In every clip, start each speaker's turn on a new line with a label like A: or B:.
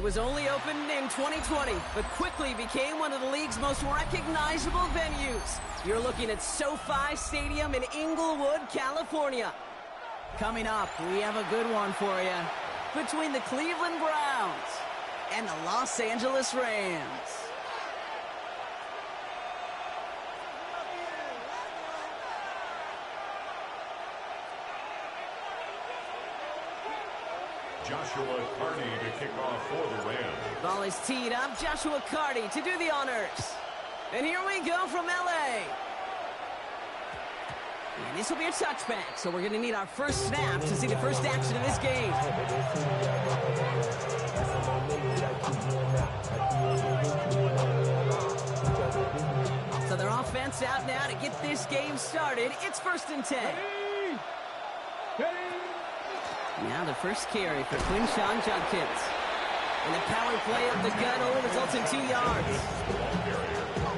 A: It was only opened in 2020, but quickly became one of the league's most recognizable venues. You're looking at SoFi Stadium in Inglewood, California. Coming up, we have a good one for you. Between the Cleveland Browns and the Los Angeles Rams.
B: Joshua Carty to kick off for the Rams.
A: Ball is teed up. Joshua Carty to do the honors. And here we go from L.A. And this will be a touchback, so we're going to need our first snap to see the first action of this game. So their offense out now to get this game started. It's 1st and 10. Now the first carry for Quinshon Judkins. And the power play of the gun only results in 2 yards.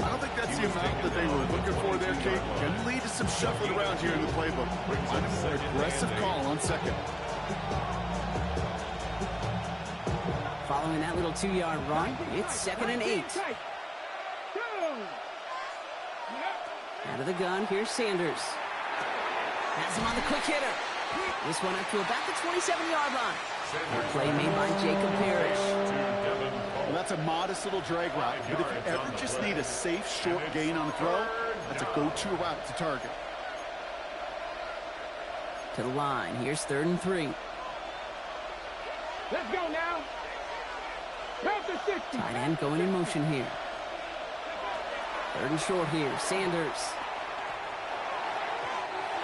C: I don't think that's the amount that they were looking for there, Kate. Can lead to some shuffling around here in the playbook. Find a more aggressive call on second.
A: Following that little 2-yard run, it's 2nd and 8. Out of the gun, here's Sanders. Has him on the quick hitter. This one up to about the 27-yard line. Play made by Jacob Parrish.
C: Well, that's a modest little drag route, but if you ever just need a safe, short gain on the throw, that's a go-to route to target.
A: To the line, here's 3rd and 3.
D: Let's go now.
A: Tight end going in motion here. 3rd and short here, Sanders.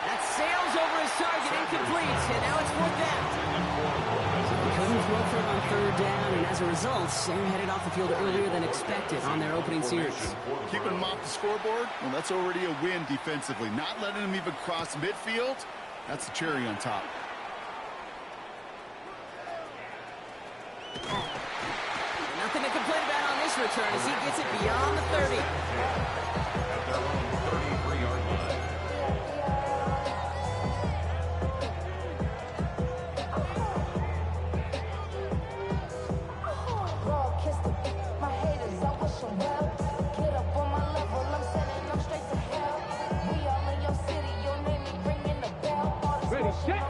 A: That sails over his target, incomplete, and now it's 4th down. Couldn't throw for it on 3rd down, and as a result, they're headed off the field earlier than expected on their opening series.
C: Keeping them off the scoreboard, well, that's already a win defensively. Not letting them even cross midfield, that's the cherry on top.
A: Nothing to complain about on this return as he gets it beyond the 30.
B: At their own 33-yard line.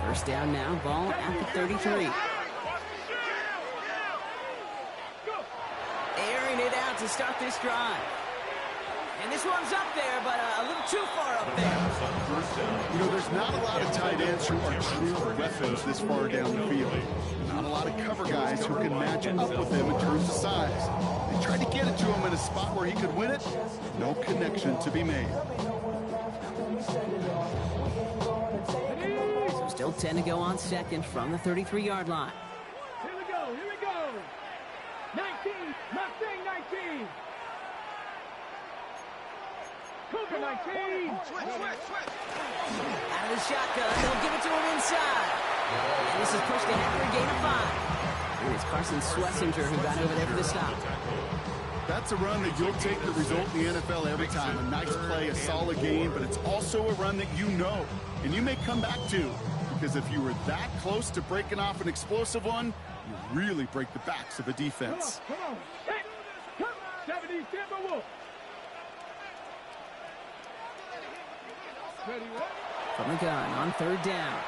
A: First down now, ball at the 33. Airing it out to start this drive. And this one's up there, but a little too far up there.
C: You know, there's not a lot of tight ends who are true weapons this far down the field. Not a lot of cover guys who can match up with him in terms of size. They tried to get it to him in a spot where he could win it. No connection to be made.
A: So still 10 to go on second from the 33-yard line.
D: Here we go. 19, Mustang 19. Cougar 19.
A: Out of the shotgun, they'll give it to him inside. And this is pushed ahead for a gain of 5. And it's Carson Schlesinger who got over there for the stop.
C: That's a run that you'll take the result in the NFL every time. A nice play, a solid game, but it's also a run that you know, and you may come back to. Because if you were that close to breaking off an explosive one, you really break the backs of a defense.
D: Come on. Hey, 70 Timberwolves.
A: From the gun on 3rd down.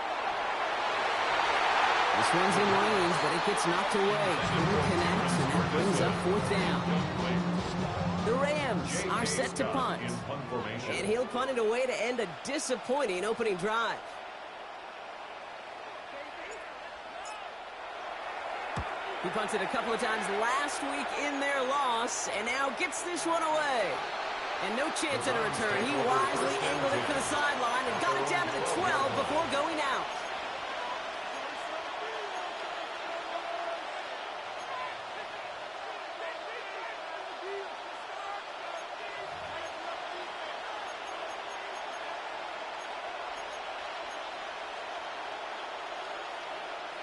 A: This one's in range, but it gets knocked away. Couldn't connect, and that brings up 4th down. The Rams are set to punt. And he'll punt it away to end a disappointing opening drive. He punted a couple of times last week in their loss, and now gets this one away. And no chance at a return. He wisely angled it for the sideline and got it down to the 12 before going out.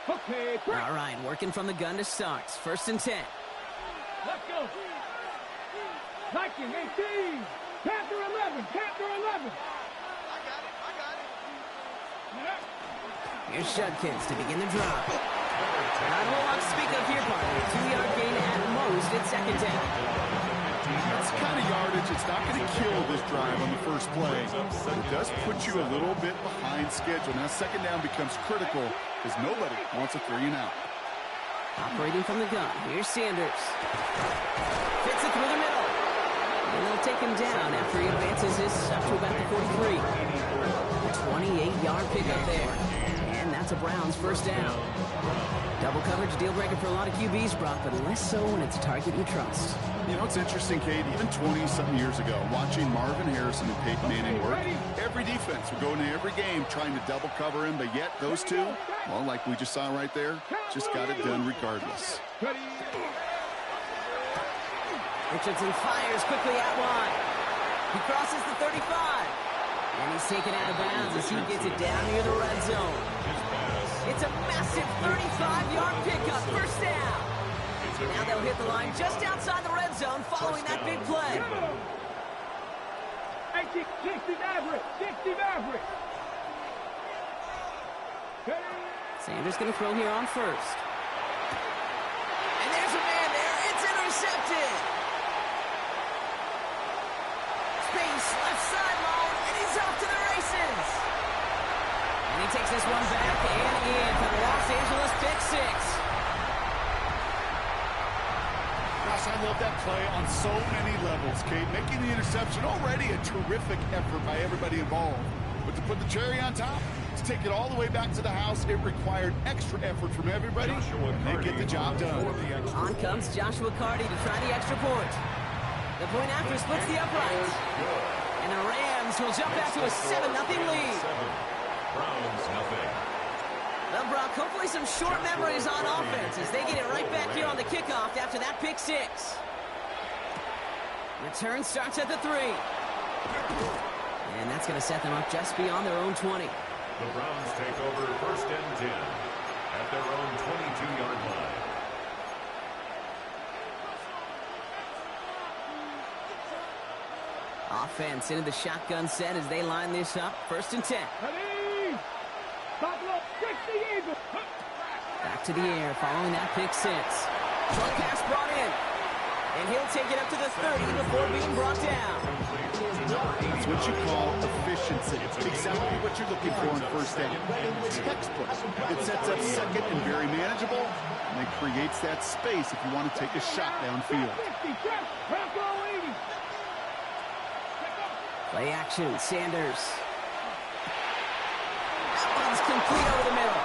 D: Okay,
A: All right, working from the gun to start. 1st and 10.
D: let's go. 19, 18, Panther 11, Panther 11. I got it.
A: Here's Judkins to begin the drive. Not a whole lot to speak of here, partner. 2-yard gain at most at second down.
C: That's kind of yardage. It's not going to kill this drive on the first play. But it does put you a little bit behind schedule. Now second down becomes critical because nobody wants a 3-and-out.
A: Operating from the gun. Here's Sanders. Fits it through the middle. And they'll take him down after he advances this up to about the 43. A 28-yard pickup there. And that's a Browns first down. Double coverage deal breaker for a lot of QBs, Brock, but less so when it's a target you trust.
C: You know, it's interesting, Kate, even 20-something years ago, watching Marvin Harrison and Peyton Manning work, every defense would go into every game trying to double cover him, but yet those two, well, like we just saw right there, just got it done regardless.
A: Richardson fires quickly out wide. He crosses the 35. And he's taken out of bounds as he gets it down near the red zone. It's a massive 35-yard pickup, first down. Now they'll hit the line just outside the red zone following that big play.
D: 60 Maverick, 60 Maverick.
A: Sanders going to throw here on first. And there's a man there. It's intercepted. Space, left sideline, and he's off to the races. And he takes this one back and in for the Los Angeles pick six.
C: Gosh, I love that play on so many levels, Kate. Making the interception already a terrific effort by everybody involved. But to put the cherry on top, to take it all the way back to the house, it required extra effort from everybody, and they get the job done.
A: On comes Joshua Carty to try the extra point. The point after splits the uprights. And the Rams will jump back to a 7-0 lead.
B: Browns nothing.
A: Well, Brock, hopefully some short memories on offense as they get it right back here on the kickoff after that pick six. Return starts at the 3. And that's going to set them up just beyond their own 20.
B: The Browns take over first and 10 at their own 22-yard line.
A: Offense into the shotgun set as they line this up. First and 10. Back to the air following that pick six. Short pass brought in. And he'll take it up to the 30 before being brought down.
C: That's what you call efficiency. Exactly what you're looking for in first down. Textbook. It sets up second and very manageable, and it creates that space if you want to take a shot downfield.
A: Play action, Sanders. That one's complete over the middle.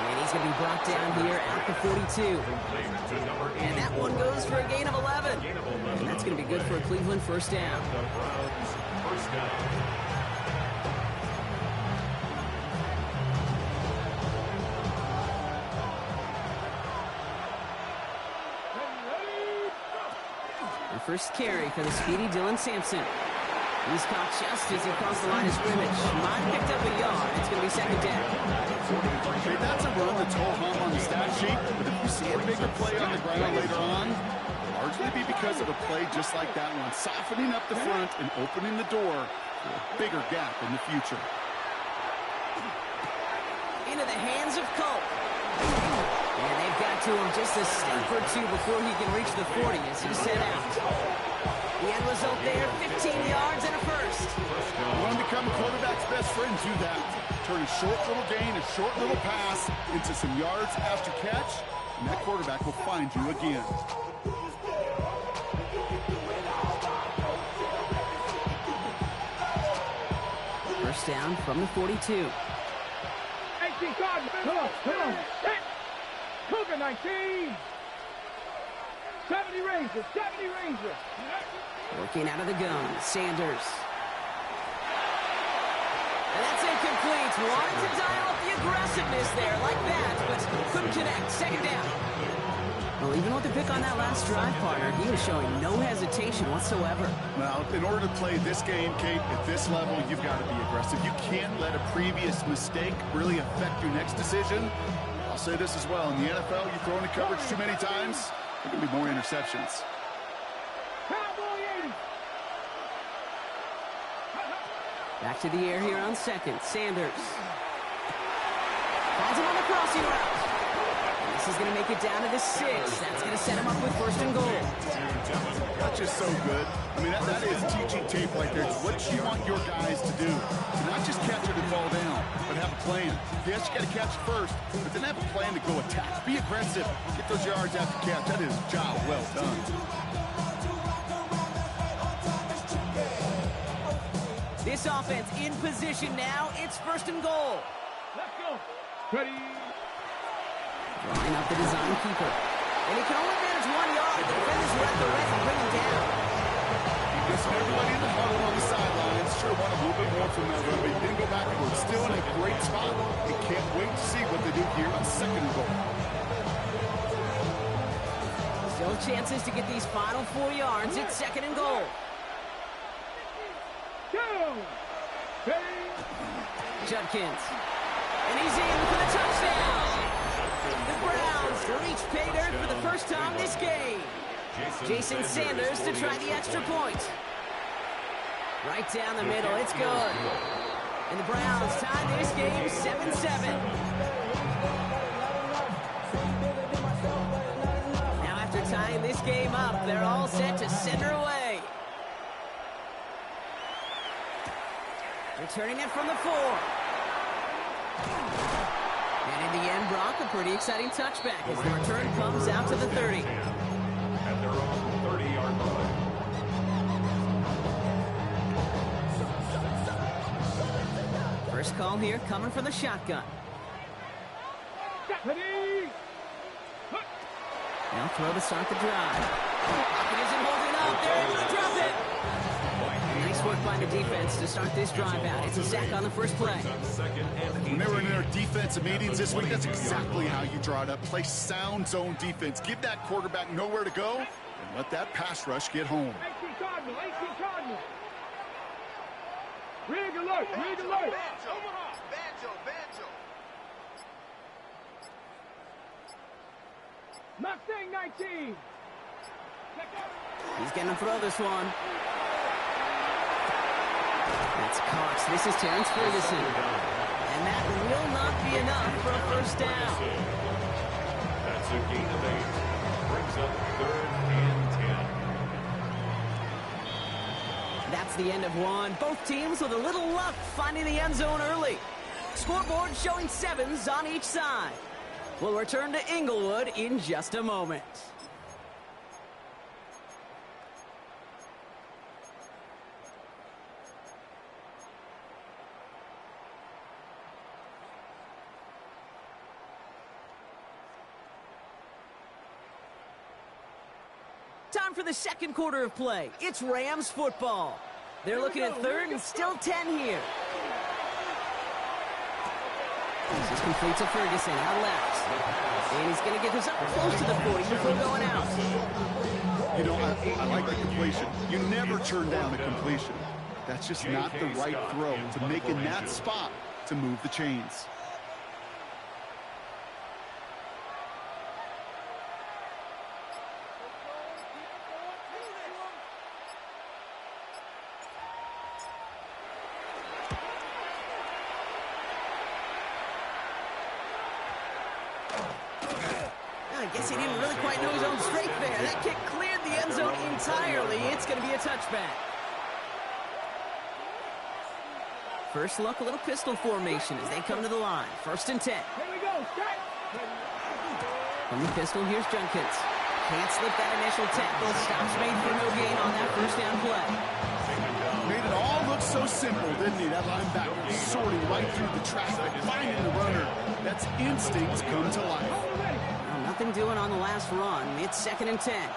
A: And he's going to be brought down here at the 42. And that one goes for a gain of 11. And that's going to be good for a Cleveland first down.
B: The Browns first down.
A: The first carry for the speedy Dylan Sampson. He's caught just as he crossed the line of scrimmage. Mine picked up a yard. It's going to be second down.
C: Okay, that's a run that's ho-hum on the stat sheet, but if you see a bigger play on the ground later on, it'll largely be because of a play just like that one, softening up the front and opening the door for a bigger gap in the future.
A: Into the hands of Culp. And they've got to him just a step or two before he can reach the 40 as he's set out. The end result there, 15 yards and a first.
C: You want to become a quarterback's best friend, do that. Turn a short little gain, a short little pass into some yards after catch, and that quarterback will find you again.
A: First down from the 42.
D: 18 cards. Come on. Cougar 19. 70 Ranger.
A: Working out of the gun, Sanders. And that's incomplete. Wanted to dial up the aggressiveness there like that, but couldn't connect. Second down. Well, even with the pick on that last drive, partner, he was showing no hesitation whatsoever.
C: Well, in order to play this game, Kate, at this level, you've got to be aggressive. You can't let a previous mistake really affect your next decision. I'll say this as well. In the NFL, you throw into coverage too many times, there can be more interceptions.
A: Back to the air here on second. Sanders. Finds him on the crossing route. This is going to make it down to the 6. That's going to set him up with first and goal.
C: That's just so good. I mean, that is teaching tape right there. It's what you want your guys to do. To not just catch it and fall down, but have a plan. Yes, you got to catch it first, but then have a plan to go attack. Be aggressive. Get those yards after catch. That is a job well done.
A: This offense in position now. It's first and goal.
D: Let's go. Ready.
A: Drawing up the design keeper. And he can only manage 1 yard. The defenders are at the ready to bring him down.
C: Listen, everybody in the huddle on the sidelines sure want a little bit more from that run, but he didn't go backwards. Still in a great spot. He can't wait to see what they do here on second and goal.
A: Still chances to get these final 4 yards. It's second and goal.
D: Go. Ready.
A: Judkins. And he's in for the touchdown. The Browns reach pay dirt for the first time this game. Jason Sanders to try the extra point. Right down the middle. It's good. And the Browns tie this game 7-7. Now after tying this game up, they're all set to send her away. Returning it from the 4. And in the end, Brock, a pretty exciting touchback as the return comes out to the 30.
B: At their own 30-yard line.
A: First call here coming from the shotgun.
D: Ready.
A: Now throw to start the drive. Pocket isn't holding up. They're able to drop it. Nice work by the defense to start this drive out. It's a sack on the first play.
C: When they were in their defensive meetings this week, that's exactly how you draw it up. Play sound zone defense. Give that quarterback nowhere to go, and let that pass rush get home.
D: 18 Cardinal. 18 Cardinal. Rig alert. Rig alert. Mustang 19.
A: He's going to throw this one. That's Cox. This is Terrence Ferguson. And that will not be enough for a first down.
B: That's a gain of 8. Brings up 3rd and 10.
A: That's the end of one. Both teams with a little luck finding the end zone early. Scoreboard showing 7s on each side. We'll return to Inglewood in just a moment. Time for the second quarter of play. It's Rams football. They're looking at 3rd and still 10 here. This is complete to Ferguson, out left. And he's going to get this up close to the 40 before going out.
C: You know, I like the completion. You never turn down a completion. That's just not the right throw to make in that spot to move the chains.
A: I guess he didn't really quite know his own strength there. That kick cleared the end zone entirely. It's going to be a touchback. First look, a little pistol formation as they come to the line. 1st and 10.
D: Here we go. Strike.
A: From the pistol, here's Junkins. Can't slip that initial tackle. Stops made for no gain on that first down play.
C: Made it all look so simple, didn't he? That linebacker sorting right through the traffic, finding the runner. That's instincts come to life.
A: Well, nothing doing on the last run. It's 2nd and 10.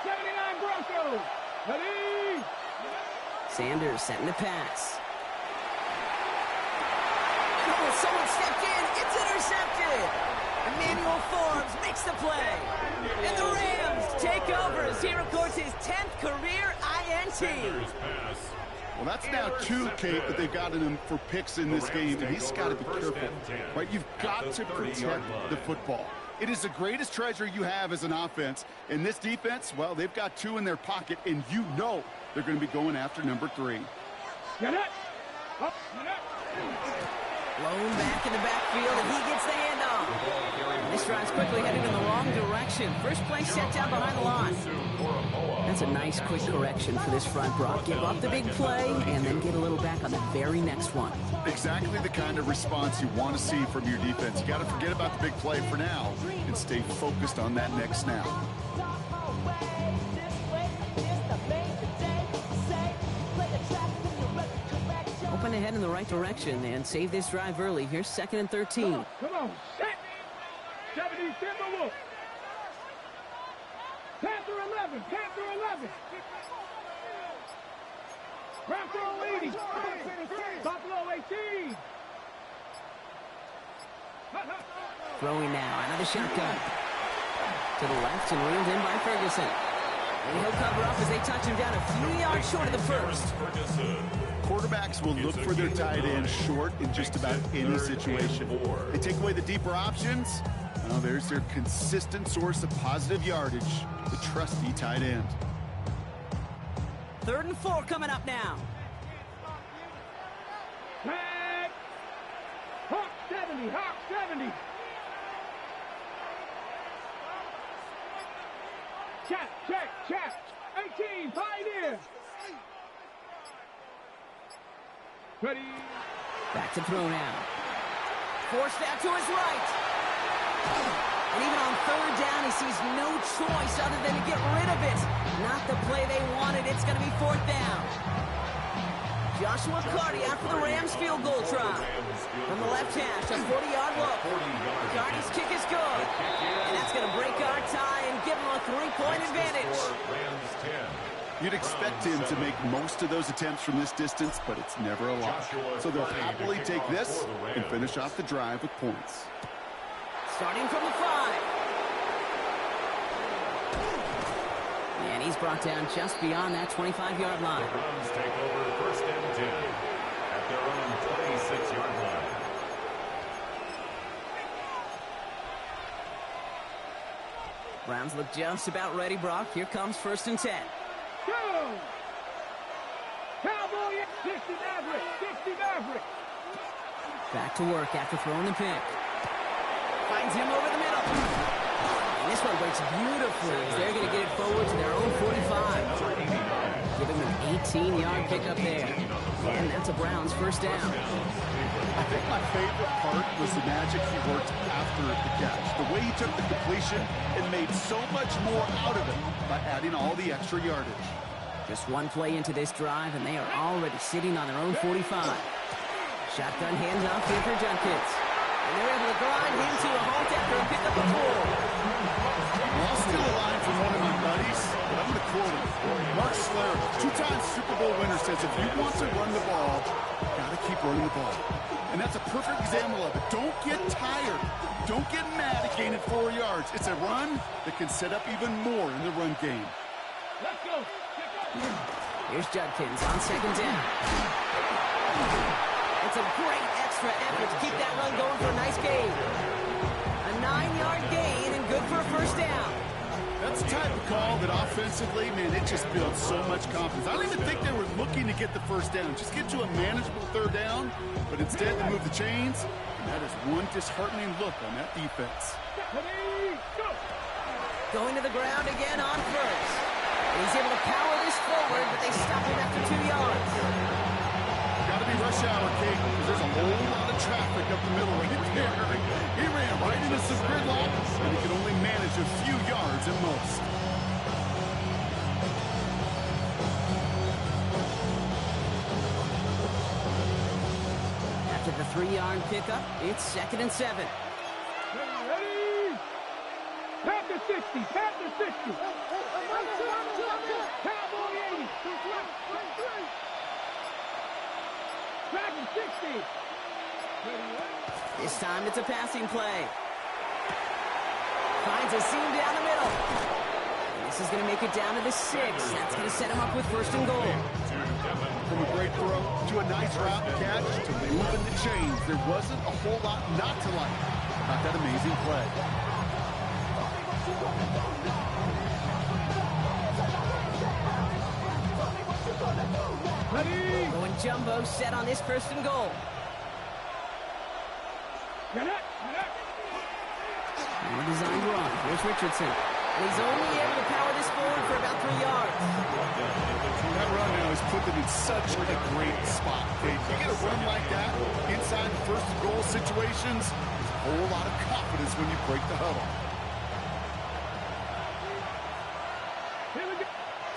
D: 79 Broncos. Ready.
A: Sanders setting the pass. Oh, someone stepped in. It's intercepted. Emmanuel Forbes makes the play. And the Rams take over as he records his 10th career INT.
C: Well, that's now 2, Kate, that they've gotten him for picks in this game, and he's got to be careful, right? You've got to protect the football. It is the greatest treasure you have as an offense. In this defense, well, they've got 2 in their pocket, and you know they're going to be going after number 3.
D: Get it. Up. Get it.
A: Blown back in the backfield, and he gets the handoff. This drive's quickly heading in the wrong direction. First play set down behind the line. That's a nice quick correction for this front, Brock. Give up the big play and then get a little back on the very next one.
C: Exactly the kind of response you want to see from your defense. You got to forget about the big play for now and stay focused on that next snap.
A: Open ahead in the right direction and save this drive early. Here's 2nd and 13.
D: Come on, set. 70 Timberwolves. Panther 11, Panther 11. Buffalo 80. Buffalo 18.
A: Throwing now, another shotgun. To the left and reeled in by Ferguson. And he'll cover up as they touch him down a few yards short of the first.
C: Quarterbacks will look for their tight end short in just about any situation. They take away the deeper options. Well, there's their consistent source of positive yardage, the trusty tight end.
A: 3rd and 4 coming up now.
D: Tag. Hawk 70, Hawk 70. Check, check, check. 18, Pioneer. Ready.
A: Back to throw now. Forced out to his right. And even on 3rd down, he sees no choice other than to get rid of it. Not the play they wanted. It's going to be 4th down. Joshua Carty after the Rams field goal try. From the left hash, a 40-yard look. Carty's kick is good. And that's going to break our tie and give him a 3-point advantage.
C: You'd expect him to make most of those attempts from this distance, but it's never a lot. So they'll happily take this and finish off the drive with points.
A: Starting from the 5. And he's brought down just beyond that 25-yard line.
B: The Browns take over 1st and 10 at their own 26-yard line.
A: Browns look just about ready, Brock. Here comes 1st and 10.
D: Go! Cowboy 60 Maverick, 60 Maverick.
A: Back to work after throwing the pick. Finds him over the middle. And this one breaks beautifully as they're going to get it forward to their own 45. Giving him an 18-yard pickup there. And that's a Browns 1st down.
C: I think my favorite part was the magic he worked after the catch. The way he took the completion and made so much more out of it by adding all the extra yardage.
A: Just one play into this drive, and they are already sitting on their own 45. Shotgun handoff here for Judkins. And they're able to grind him to a halt after a pickup of 4.
C: Well, I'll steal a line from one of my buddies, but I'm going to quote him. Mark Schlereth, 2-time Super Bowl winner, says if you want to run the ball, you got to keep running the ball. And that's a perfect example of it. Don't get tired. Don't get mad at gaining 4 yards. It's a run that can set up even more in the run game.
D: Let's go.
A: Here's Judkins on 2nd down. It's a great extra effort to keep that run going for a nice gain. A 9-yard gain and good for a 1st down.
C: That's the type of call that offensively, man, it just builds so much confidence. I don't even think they were looking to get the 1st down. Just get to a manageable 3rd down, but instead they move the chains, and that is one disheartening look on that defense.
D: Ready, go.
A: Going to the ground again on 1st. And he's able to power this forward, but they stop him after 2 yards.
C: Got to be rush hour, Kate, because there's a whole lot of traffic up the middle right there. He ran right into some gridlock, and he could only manage a few yards at most.
A: After the 3-yard pickup, it's 2nd and 7.
D: Ready. Panther 60, Panther 60. Cowboy 80. Dragon 60.
A: This time it's a passing play. Finds a seam down the middle. And this is going to make it down to the 6. That's going to set him up with 1st and goal.
C: From a great throw to a nice route catch to moving the chains, there wasn't a whole lot not to like about that amazing play.
D: Ready.
A: Going jumbo set on this 1st and goal. More designed run. Here's Richardson. And he's only able to power this forward for about 3 yards.
C: That run now has put them in such a great spot. If you get a run like that inside the first and goal situations, there's a whole lot of confidence when you break the huddle.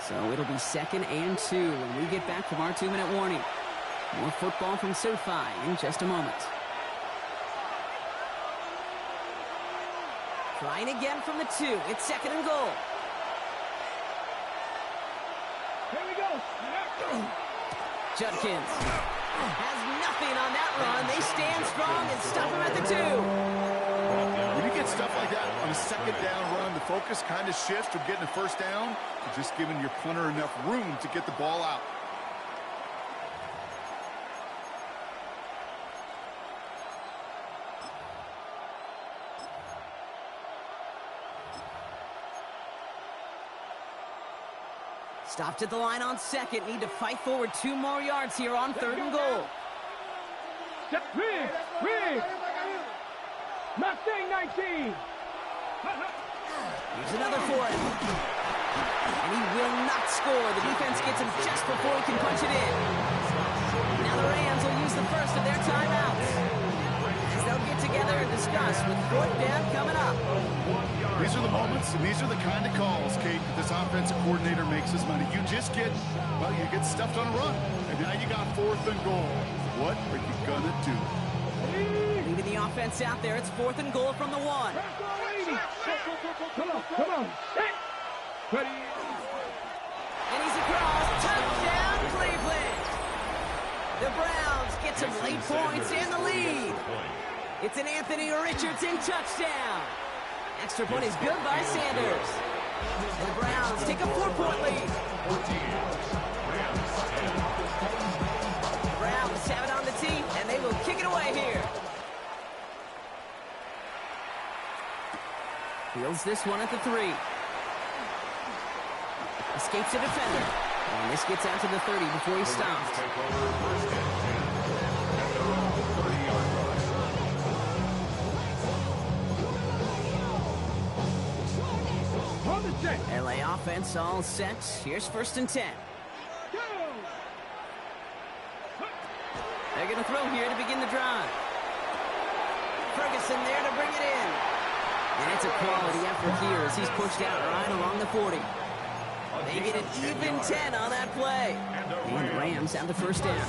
A: So it'll be 2nd and 2 when we get back from our 2-minute warning. More football from SoFi in just a moment. Trying again from the 2. It's 2nd and goal.
D: Here we go.
A: Judkins has nothing on that run. They stand strong and stop him at the 2.
C: When you get stuff like that on a 2nd down run, the focus kind of shifts from getting a 1st down to just giving your punter enough room to get the ball out.
A: Stopped at the line on 2nd. Need to fight forward 2 more yards here on 3rd and goal.
D: Rig. Mustang 19.
A: Here's another for it. And he will not score. The defense gets him just before he can punch it in. Now the Rams will use the first of their timeouts, as they'll get together and discuss with 4th down coming up.
C: These are the moments, and these are the kind of calls, Kate, that this offensive coordinator makes his money. You just get, well, you get stuffed on a run, and now you got 4th and goal. What are you gonna do?
A: Leaving the offense out there, it's 4th and goal from the 1.
D: Come on. Ready.
A: And he's across. Touchdown, Cleveland. The Browns get some late points and the lead. It's an Anthony Richardson touchdown. Extra point is good by Sanders. And the Browns take a 4-point lead. The Browns have it on the tee, and they will kick it away here. Fields this one at the 3. Escapes a defender. And this gets out to the 30 before he stops. LA offense all set. Here's 1st and 10. They're going to throw here to begin the drive. Ferguson there to bring it in. And it's a quality effort here as he's pushed out right along the 40. They get an even 10 on that play. And the Rams have the 1st down.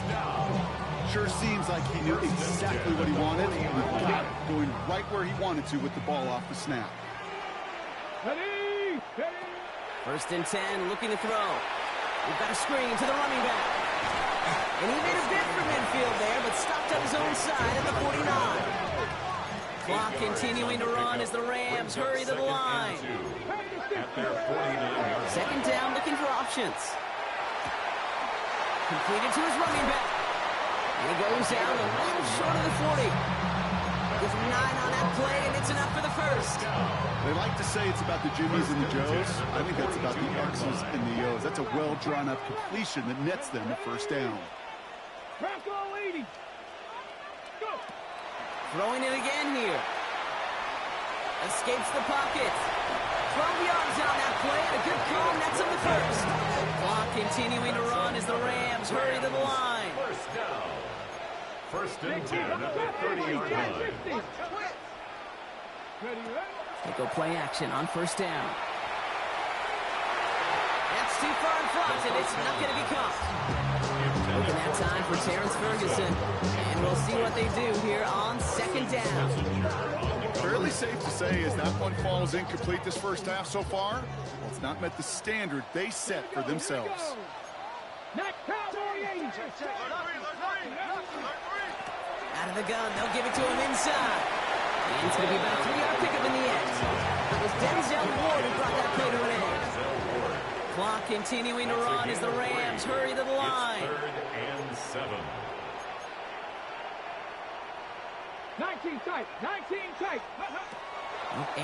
C: Sure seems like he knew exactly what he wanted, and he got it, going right where he wanted to with the ball off the snap.
D: Ready.
A: 1st and 10, looking to throw. We've got a screen to the running back. And he made a bid for midfield there, but stopped on his own side at the 49. Clock continuing to run as the Rams hurry to the line.
B: At their 49-yard
A: 2nd down, looking for options. Completed to his running back. And he goes out a little short of the 40. Gives him 9 on that play, and it's enough for the 1st.
C: They like to say it's about the Jimmies and the Joes. I think that's about the X's and the O's. That's a well-drawn-up completion that nets them a 1st down.
D: Bronco 80. Go.
A: Throwing it again here. Escapes the pocket. 12 yards on that play, and a good call nets him the 1st. Clock continuing to run as the Rams hurry to the line.
B: 1st down. 1st and 10 at the 30-yard line.
A: They go play action on 1st down. That's too far in front, and it's not going to be caught. Open that time for Terrence Ferguson, and we'll see what they do here on 2nd down.
C: Fairly safe to say as that one falls incomplete this 1st half so far, well, it's not met the standard they set for themselves.
A: Out of the gun, they'll give it to him inside. And it's going to be about a 3-yard pickup in the end. It was Denzel Ward who brought that play to an end. Clock continuing to run as the Rams hurry to the line.
B: It's 3rd and 7.
D: 19 tight.
A: They'll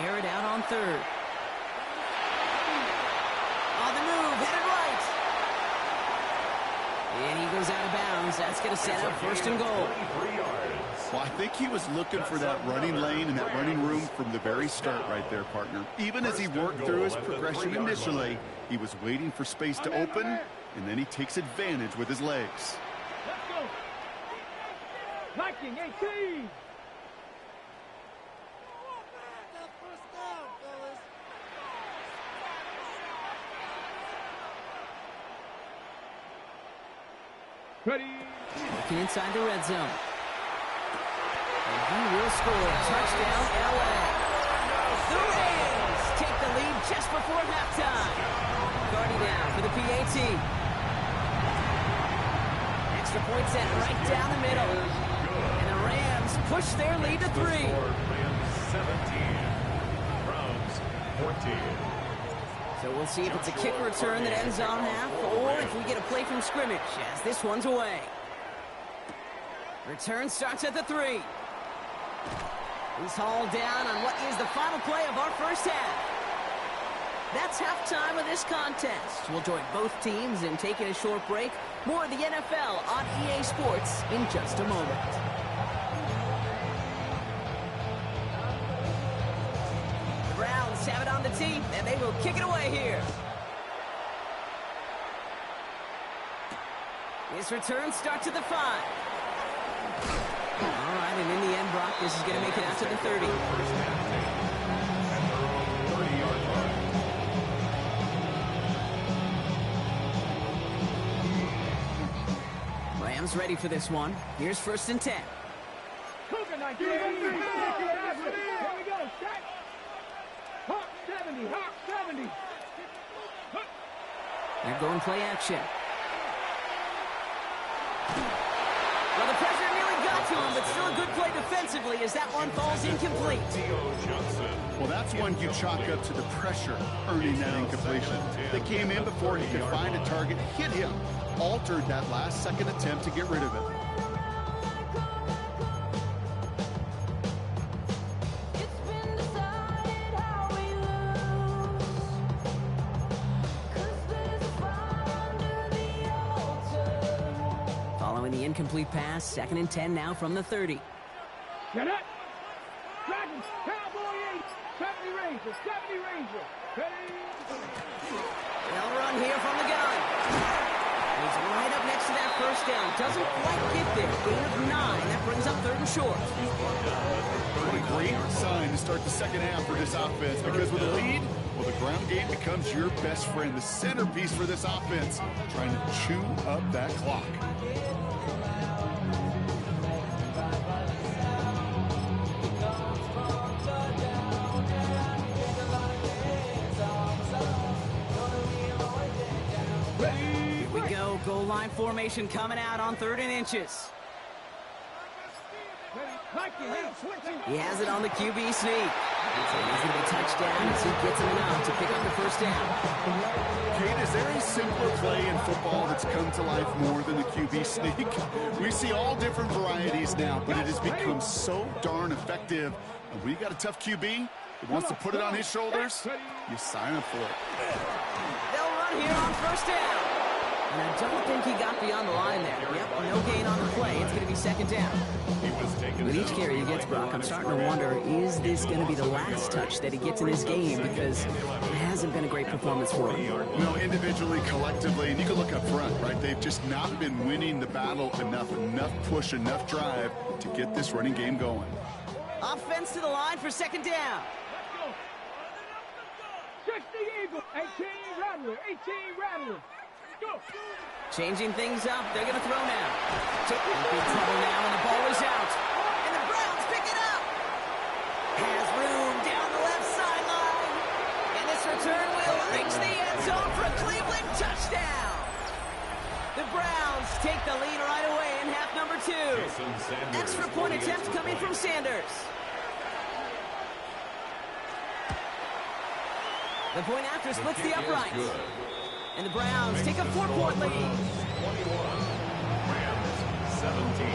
A: air it out on 3rd. On the move, headed right. And he goes out of bounds. That's going to set up 1st and goal.
B: 23 yards.
C: Well, I think he was looking for that running lane and that running room from the very start right there, partner. Even as he worked through his progression initially, he was waiting for space to open, and then he takes advantage with his legs.
D: Let's go. Viking 18. Ready.
A: Looking inside the red zone. And he will score. Touchdown, LA. The Rams take the lead just before halftime. Guarding down for the PAT. Extra point set right down the middle. And the Rams push their lead to 3.
B: Rams 17. Browns 14.
A: So we'll see if it's a kick return that ends on half, or if we get a play from scrimmage, as this one's away. Return starts at the 3. He's hauled down on what is the final play of our first half. That's halftime of this contest. We'll join both teams in taking a short break. More of the NFL on EA Sports in just a moment. The Browns have it on the tee, and they will kick it away here. His return starts at the 5. All right, and in the end, Brock, this is going to make it out to the 30.
B: First down at their own 30-yard line.
A: Rams ready for this one. Here's 1st and 10.
D: Cougar 19. Here we go. Set. Hawk 70. Hawk 70.
A: They're going play action. Well, the pressure nearly got to him, but still a good play defensively as that one falls incomplete.
C: Well, that's one you chalk up to the pressure earning that incompletion. They came in before he could find a target, hit him, altered that last-second attempt to get rid of it.
A: Incomplete pass, 2nd and 10 now from the 30.
D: Get it. Dragons, Cowboy 8, 70 Ranger, 70 Ranger. Ready.
A: They'll run here from the gun. He's right up next to that first down. Doesn't quite get there. Gain of 9. That brings up 3rd and short.
C: What a great sign to start the second half for this offense, because with a lead, well, the ground game becomes your best friend, the centerpiece for this offense, trying to chew up that clock.
A: Goal line formation coming out on 3rd and inches. He has it on the QB sneak. He's going to be touchdown as he gets him enough to pick up the first down.
C: Kate, is there a simpler play in football that's come to life more than the QB sneak? We see all different varieties now, but it has become so darn effective. And when you got a tough QB that wants to put it on his shoulders, you sign up for it.
A: They'll run here on 1st down. And I don't think he got beyond the line there. Yep, no gain on the play. It's going to be 2nd down. With each carry he gets, Brock, I'm starting to wonder, is this going to be the last touch that he gets in this game? Because it hasn't been a great performance for him.
C: You know, individually, collectively, and you can look up front, right? They've just not been winning the battle enough push, enough drive to get this running game going.
A: Offense to the line for 2nd down.
D: Let's go. 60 Eagle, 18 Rattler, 18 Rattler. Go.
A: Changing things up. They're going to throw now. Taking big trouble now, and the ball is out. And the Browns pick it up. Has room down the left sideline. And this return will reach the end zone for a Cleveland touchdown. The Browns take the lead right away in half number 2. Extra point attempt coming from Sanders. The point after splits the uprights. And the Browns take a 4-point lead.
B: 21. Rams 17.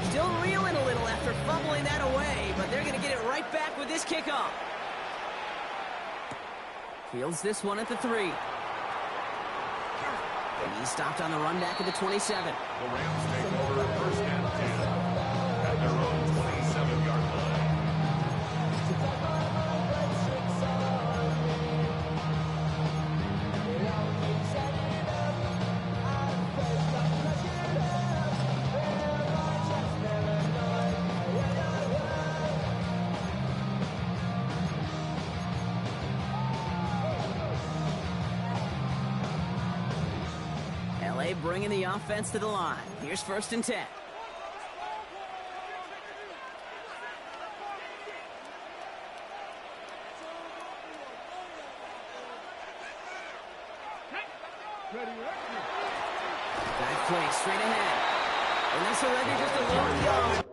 A: Still reeling a little after fumbling that away, but they're going to get it right back with this kickoff. Fields this one at the 3. And he's stopped on the run back at the 27.
B: The Rams take over first and 10 at their own 27-yard line.
A: LA bringing the offense to the line. Here's first and 10. Back play straight ahead. And that's already just a long yard.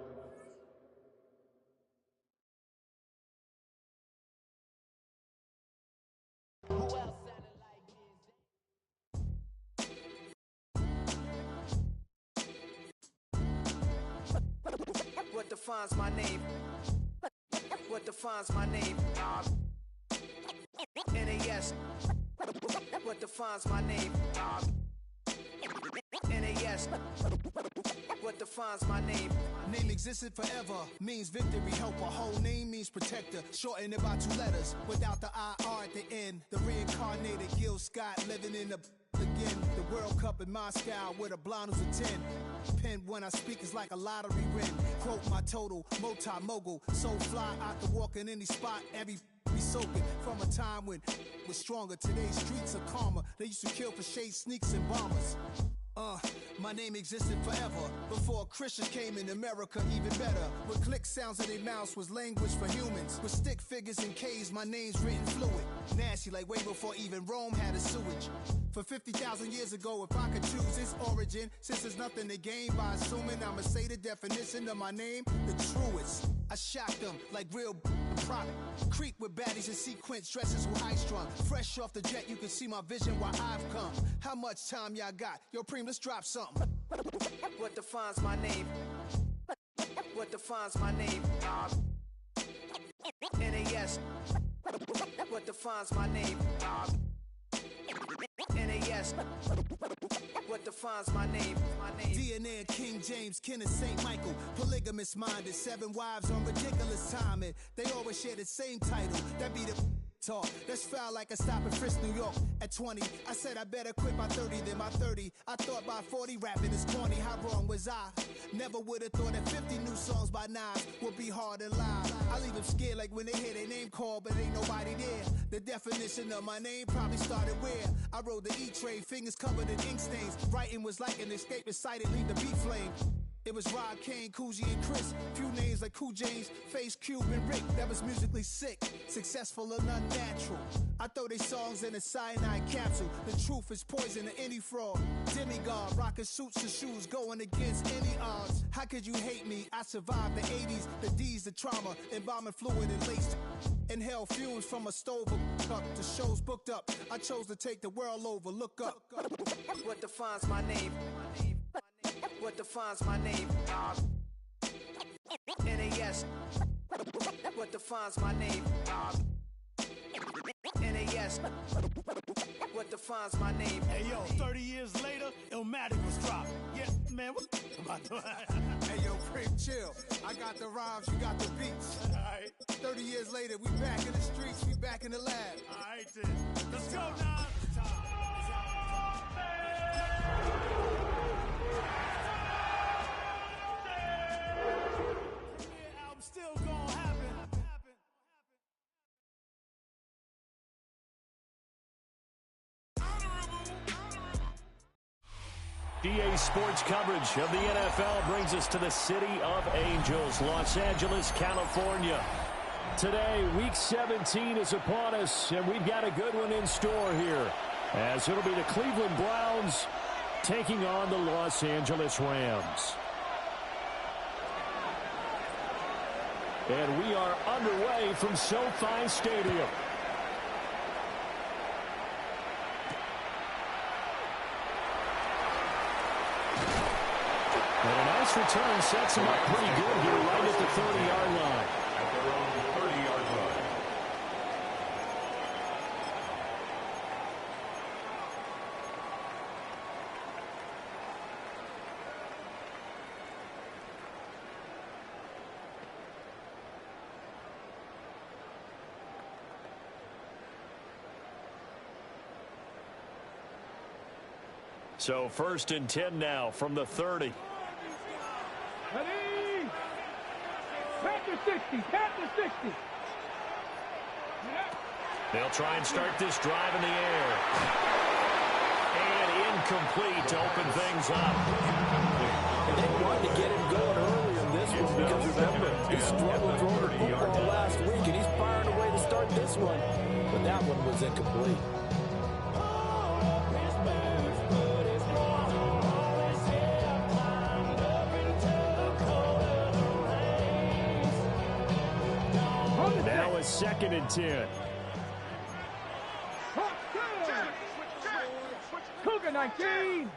E: What defines my name? What defines my name? NAS. What defines my name? NAS. What defines my name?
F: Name existed forever, means victory, helper. Whole name means protector, shortened it by 2 letters, without the IR at the end. The reincarnated Gil Scott living in the again. The World Cup in Moscow with a blind who's a 10. Pen when I speak is like a lottery win. Quote my total, multi-mogul. So fly, I could walk in any spot, every be soaking. From a time when was stronger. Today's streets are calmer. They used to kill for shade sneaks and bombers. My name existed forever. Before Christians came in America, even better. With click sounds in their mouths was language for humans. With stick figures and K's, my name's written fluid. Nasty like way before even Rome had a sewage. For 50,000 years ago, if I could choose its origin, since there's nothing to gain by assuming I'ma say the definition of my name, the truest. I shocked them like real prop. Creep with baddies in sequence, dresses with high strung. Fresh off the jet, you can see my vision why I've come. How much time y'all got? Yo, Preem, let's drop something.
E: What defines my name? What defines my name? NAS. What defines my name? NAS. What defines my name?
F: DNA of King James, kin of St. Michael. Polygamous minded, 7 wives on ridiculous timing. They always share the same title. That be the talk. That's foul like a stop in Frisk, New York. At 20, I said I better quit by 30 than by 30. I thought by 40 rapping is corny. How wrong was I? Never would have thought that 50 new songs by Nas would be hard to live. I leave them scared like when they hear their name called, but ain't nobody there. The definition of my name probably started where I rode the E-Trade, fingers covered in ink stains. Writing was like an escape excited, leave the beat flame. It was Rob, Kane, Coogee, and Chris. Few names like Cool James, Face, Cube, and Rick. That was musically sick, successful and unnatural. I throw they songs in a cyanide capsule. The truth is poison to any fraud. Demigod, rocking suits and shoes, going against any odds. How could you hate me? I survived the 80s, the D's, the trauma, embalming fluid and laced. Inhale fumes from a stove up. The show's booked up. I chose to take the world over. Look up.
E: What defines my name? What defines my name? NAS. What defines my name? NAS. What defines my name?
F: Hey yo, 30 years later, Illmatic was dropped. Yeah, man, what am I doing? Hey yo, Preem, chill. I got the rhymes, you got the beats. Alright. 30 years later, we back in the streets, we back in the lab. Alright then. Let's go now. Still gonna happen.
G: EA Sports coverage of the NFL brings us to the City of Angels, Los Angeles, California. Today, Week 17 is upon us, and we've got a good one in store here, as it'll be the Cleveland Browns taking on the Los Angeles Rams. And we are underway from SoFi Stadium. And a nice return sets him up pretty good here right at the 30-yard line.
B: At their own 30-yard line.
G: So 1st and 10 now from the 30.
D: Ready? Tap to 60. Tap to 60.
G: They'll try and start this drive in the air. And incomplete to open things up.
H: And they wanted to get him going early in this one because, remember, he struggled throwing the football last week, and he's firing away to start this one. But that one was incomplete.
G: Now it's 2nd and 10.
D: Cougar 19. 18.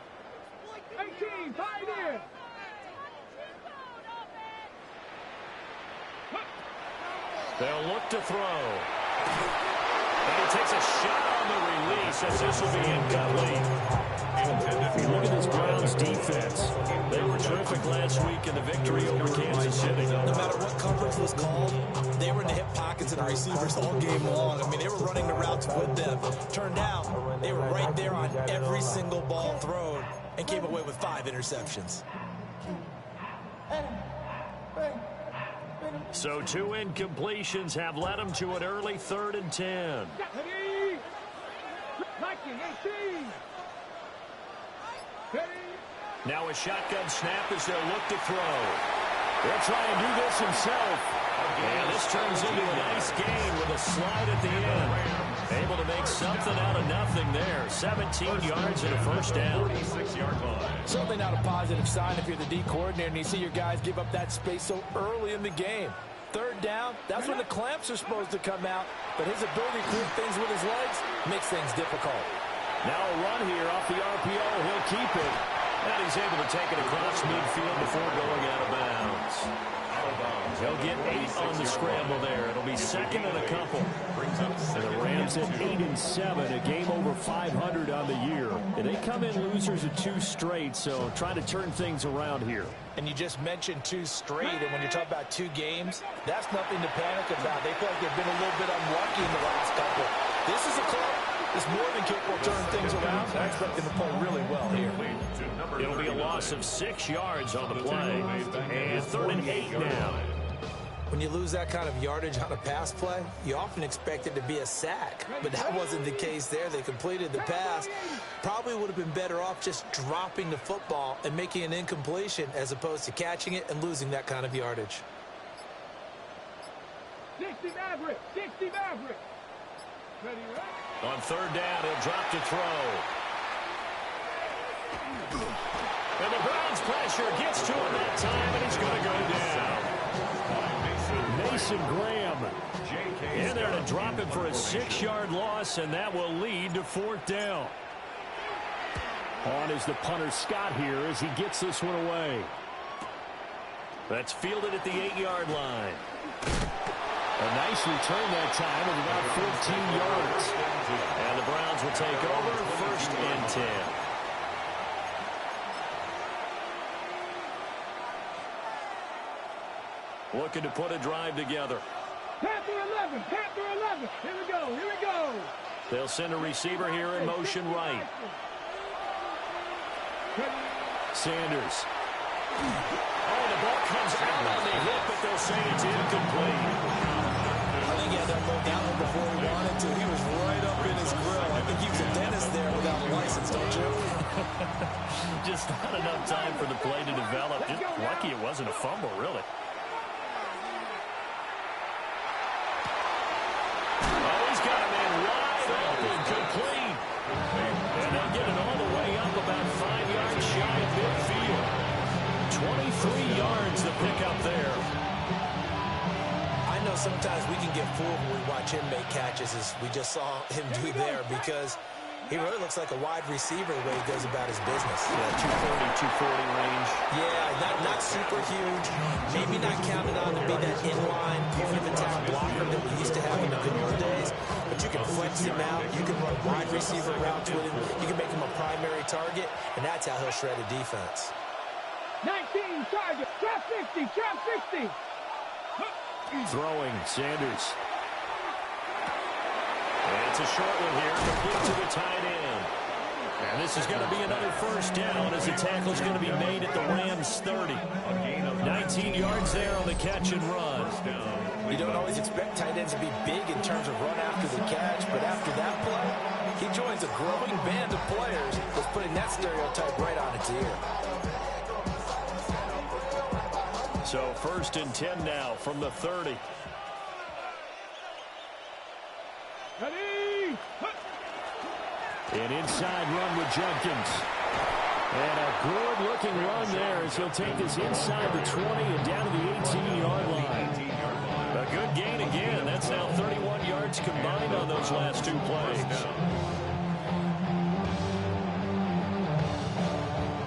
D: Pioneer.
G: They'll look to throw. And he takes a shot on the release as this will be incomplete. Look at this Browns defense. They were terrific last week in the victory over Kansas City.
H: No matter what coverage was called, they were in the hip pockets of the receivers all game long. I mean, they were running the routes with them. Turned out, they were right there on every single ball thrown and came away with 5 interceptions.
G: So 2 incompletions have led them to an early 3rd and 10.
D: 18.
G: Now a shotgun snap as they'll look to throw. They'll try and do this himself. And this turns into a nice gain with a slide at the end. Able to make something out of nothing there. 17 yards and a first down.
B: 46-yard line.
H: Certainly not a positive sign if you're the D coordinator and you see your guys give up that space so early in the game. 3rd down, that's when the clamps are supposed to come out. But his ability to create things with his legs makes things difficult.
G: Now a run here off the RPO. He'll keep it. And he's able to take it across midfield before going out of bounds. He'll get 8 on the scramble there. It'll be 2nd and a couple. And the Rams at 8-7, a game over 500 on the year. And they come in losers of 2 straight, so trying to turn things around here.
H: And you just mentioned 2 straight, and when you're talking about 2 games, that's nothing to panic about. They feel like they've been a little bit unlucky in the last couple. This is a club that's more than capable of turning things around. I expect them to play really well here.
G: It'll be a loss of 6 yards on the play. And 3rd and 8 now.
H: When you lose that kind of yardage on a pass play, you often expect it to be a sack. But that wasn't the case there. They completed the pass. Probably would have been better off just dropping the football and making an incompletion as opposed to catching it and losing that kind of yardage.
D: 60 Maverick. 60 Maverick. Ready, right?
G: On 3rd down, he'll drop to throw. And the Browns pressure gets to him that time, and he's going to go down. Mason Graham in there to drop him for a 6-yard loss, and that will lead to 4th down. On is the punter Scott here as he gets this one away. That's fielded at the 8-yard line. A nice return that time of about 14 yards. And the Browns will take over 1st and 10. Looking to put a drive together.
D: Panther 11. Panther 11. Here we go. Here we go.
G: They'll send a receiver here in motion right. Sanders. Oh, the ball comes out on the hit, but they'll say it's incomplete.
H: I think he had that ball down before he wanted to. He was right up in his grill. I think he was a dentist there without a license, don't you?
G: Just not enough time for the play to develop. Just lucky it wasn't a fumble, really. Oh, he's got a man wide open, complete. And they'll get it all the way up about 5 yards shy of midfield. 23 yards to pick up there.
H: I know sometimes we can get fooled when we watch him make catches, as we just saw him do there, because he really looks like a wide receiver the way he goes about his business.
G: Yeah, 240 range.
H: Yeah, not super huge. Maybe not counted on to be that inline point of attack blocker that we used to have in the good old days. But you can flex him out. You can run wide receiver routes with him. You can make him a primary target, and that's how he'll shred a defense.
D: 19 target. Trap 60. Trap 60.
G: Throwing, Sanders. And it's a short one here, complete to the tight end. And this is going to be another first down as the tackle is going to be made at the Rams 30. 19 yards there on the catch and run.
H: You don't always expect tight ends to be big in terms of run after the catch, but after that play, he joins a growing band of players that's putting that stereotype right on its ear.
G: So 1st and 10 now from the 30.
D: Ready?
G: An inside run with Jenkins. And a good-looking run there as he'll take this inside the 20 and down to the 18-yard line. A good gain again. That's now 31 yards combined on those last two plays.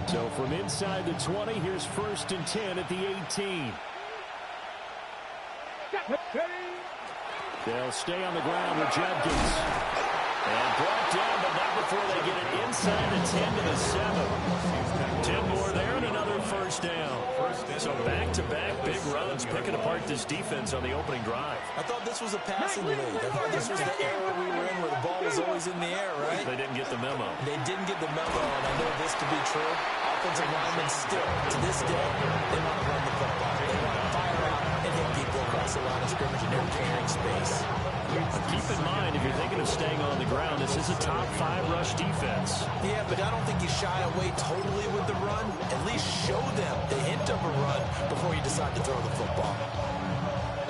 G: So from inside the 20, here's 1st and 10 at the 18. They'll stay on the ground with Jenkins. And brought down, but not before they get it inside the 10 to the 7. 10 more there and another first down. So back-to-back big runs picking apart this defense on the opening drive.
H: I thought this was a passing league. I thought this was the era we were in where the ball was always in the air, right?
G: They didn't get the memo.
H: They didn't get the memo, and I know this to be true. Offensive linemen still, to this day, they want to run the football. They want to fire out and hit people across the line of scrimmage, and they're clearing space.
G: Keep in mind, if you're thinking of staying on the ground, this is a top 5 rush defense.
H: Yeah, but I don't think you shy away totally with the run. At least show them the hint of a run before you decide to throw the football.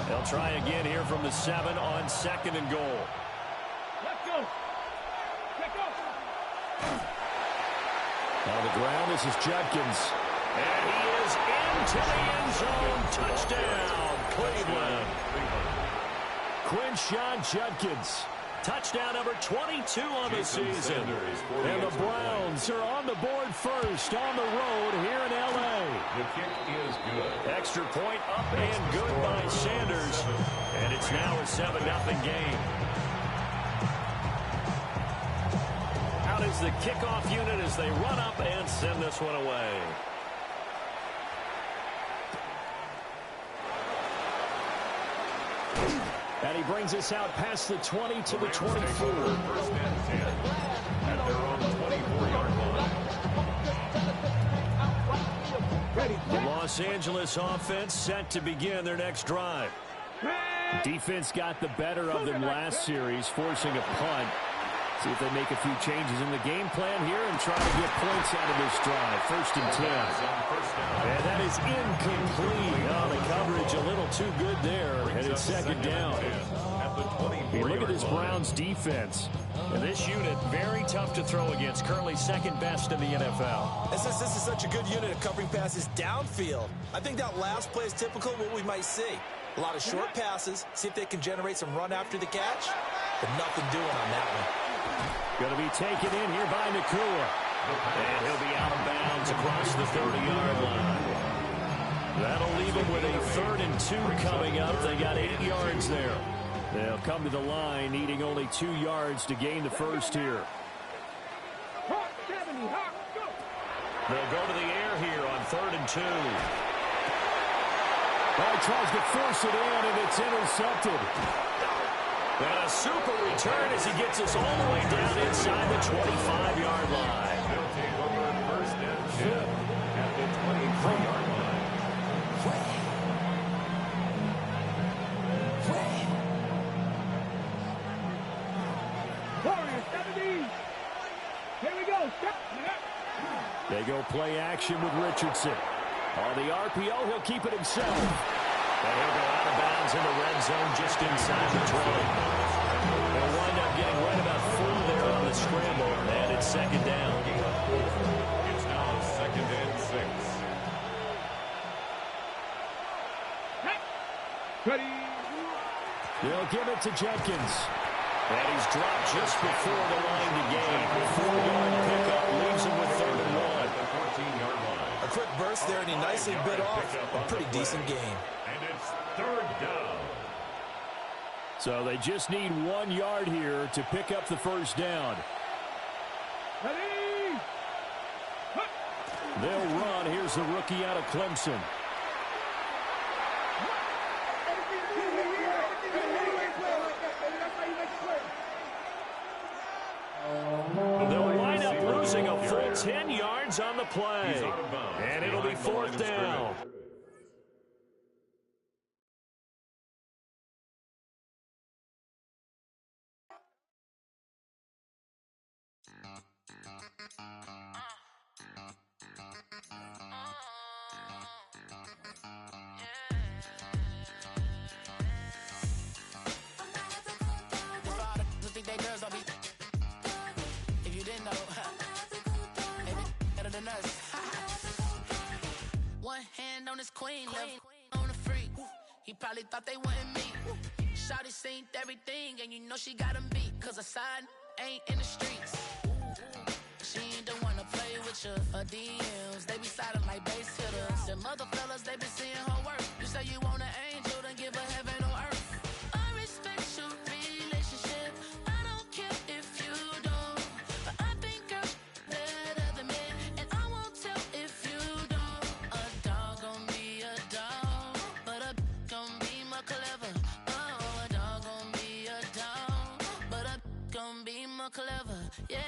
G: They'll try again here from the 7 on 2nd and goal.
D: Let's go. Let's go.
G: On the ground, this is Judkins. And he is into the end zone. Touchdown, Cleveland. Quinshon Judkins. Touchdown number 22 on the season. And the Browns are on the board first on the road here in L.A.
B: The kick is good.
G: Extra point up and good by Sanders. And it's now a 7-0 game. Out is the kickoff unit as they run up and send this one away. And he brings us out past the 20 to the 24.
B: 1st and 10 at their own 24-yard line.
G: The Los Angeles offense set to begin their next drive. Defense got the better of them last series, forcing a punt. See if they make a few changes in the game plan here and try to get points out of this drive. 1st and 10. And that is incomplete. Oh, the coverage a little too good there. And it's 2nd down. Hey, look at this Browns defense. And this unit, very tough to throw against. Currently 2nd best in the NFL.
H: This is such a good unit of covering passes downfield. I think that last play is typical of what we might see. A lot of short passes. See if they can generate some run after the catch. But nothing doing on that one.
G: Going to be taken in here by Nacua. And he'll be out of bounds across the 30-yard line. That'll leave him with a 3rd and 2 coming up. They got 8 yards there. They'll come to the line, needing only 2 yards to gain the first here. They'll go to the air here on 3rd and 2. Well, he tries to force it in, and it's intercepted. And a super return as he gets us all the way down inside the 25-yard line.
B: They'll take over 1st and 10 at the 23-yard line.
D: Warriors, 70. Here we go.
G: They go play action with Richardson. On the RPO, he'll keep it himself. And he'll go out of bounds in the red zone just inside the 20. They'll wind up getting right about full there on the scramble, and it's 2nd down.
B: It's now 2nd and 6.
D: Ready.
G: They'll give it to Jenkins. And he's dropped just before the line to gain. A 4-yard pickup leaves him with 3rd and 1.
B: At the 14-yard line.
H: A quick burst there, and he nicely bit off a pretty decent gain.
B: And it's 3rd down.
G: So they just need 1 yard here to pick up the first down.
D: Ready.
G: They'll run. Here's the rookie out of Clemson. They'll wind up losing 10 yards on the play. And it'll be fourth down.
I: One hand on his queen, left on the freak. He probably thought they wanted me. Shawty seen everything, and you know she got him beat. Cause her side ain't in the streets. She ain't the one to play with you. Her DMs, they be sliding like base hitters. And mother fellas, they be seeing her work. You say you want an angel, then give her heaven on earth. I respect your relationship. I don't care if you don't. But I think girls better than men. And I won't tell if you don't. A dog gon' be a dog, but a gon' be more clever. Oh, a dog gon' be a dog, but a gon' be more clever. Yeah.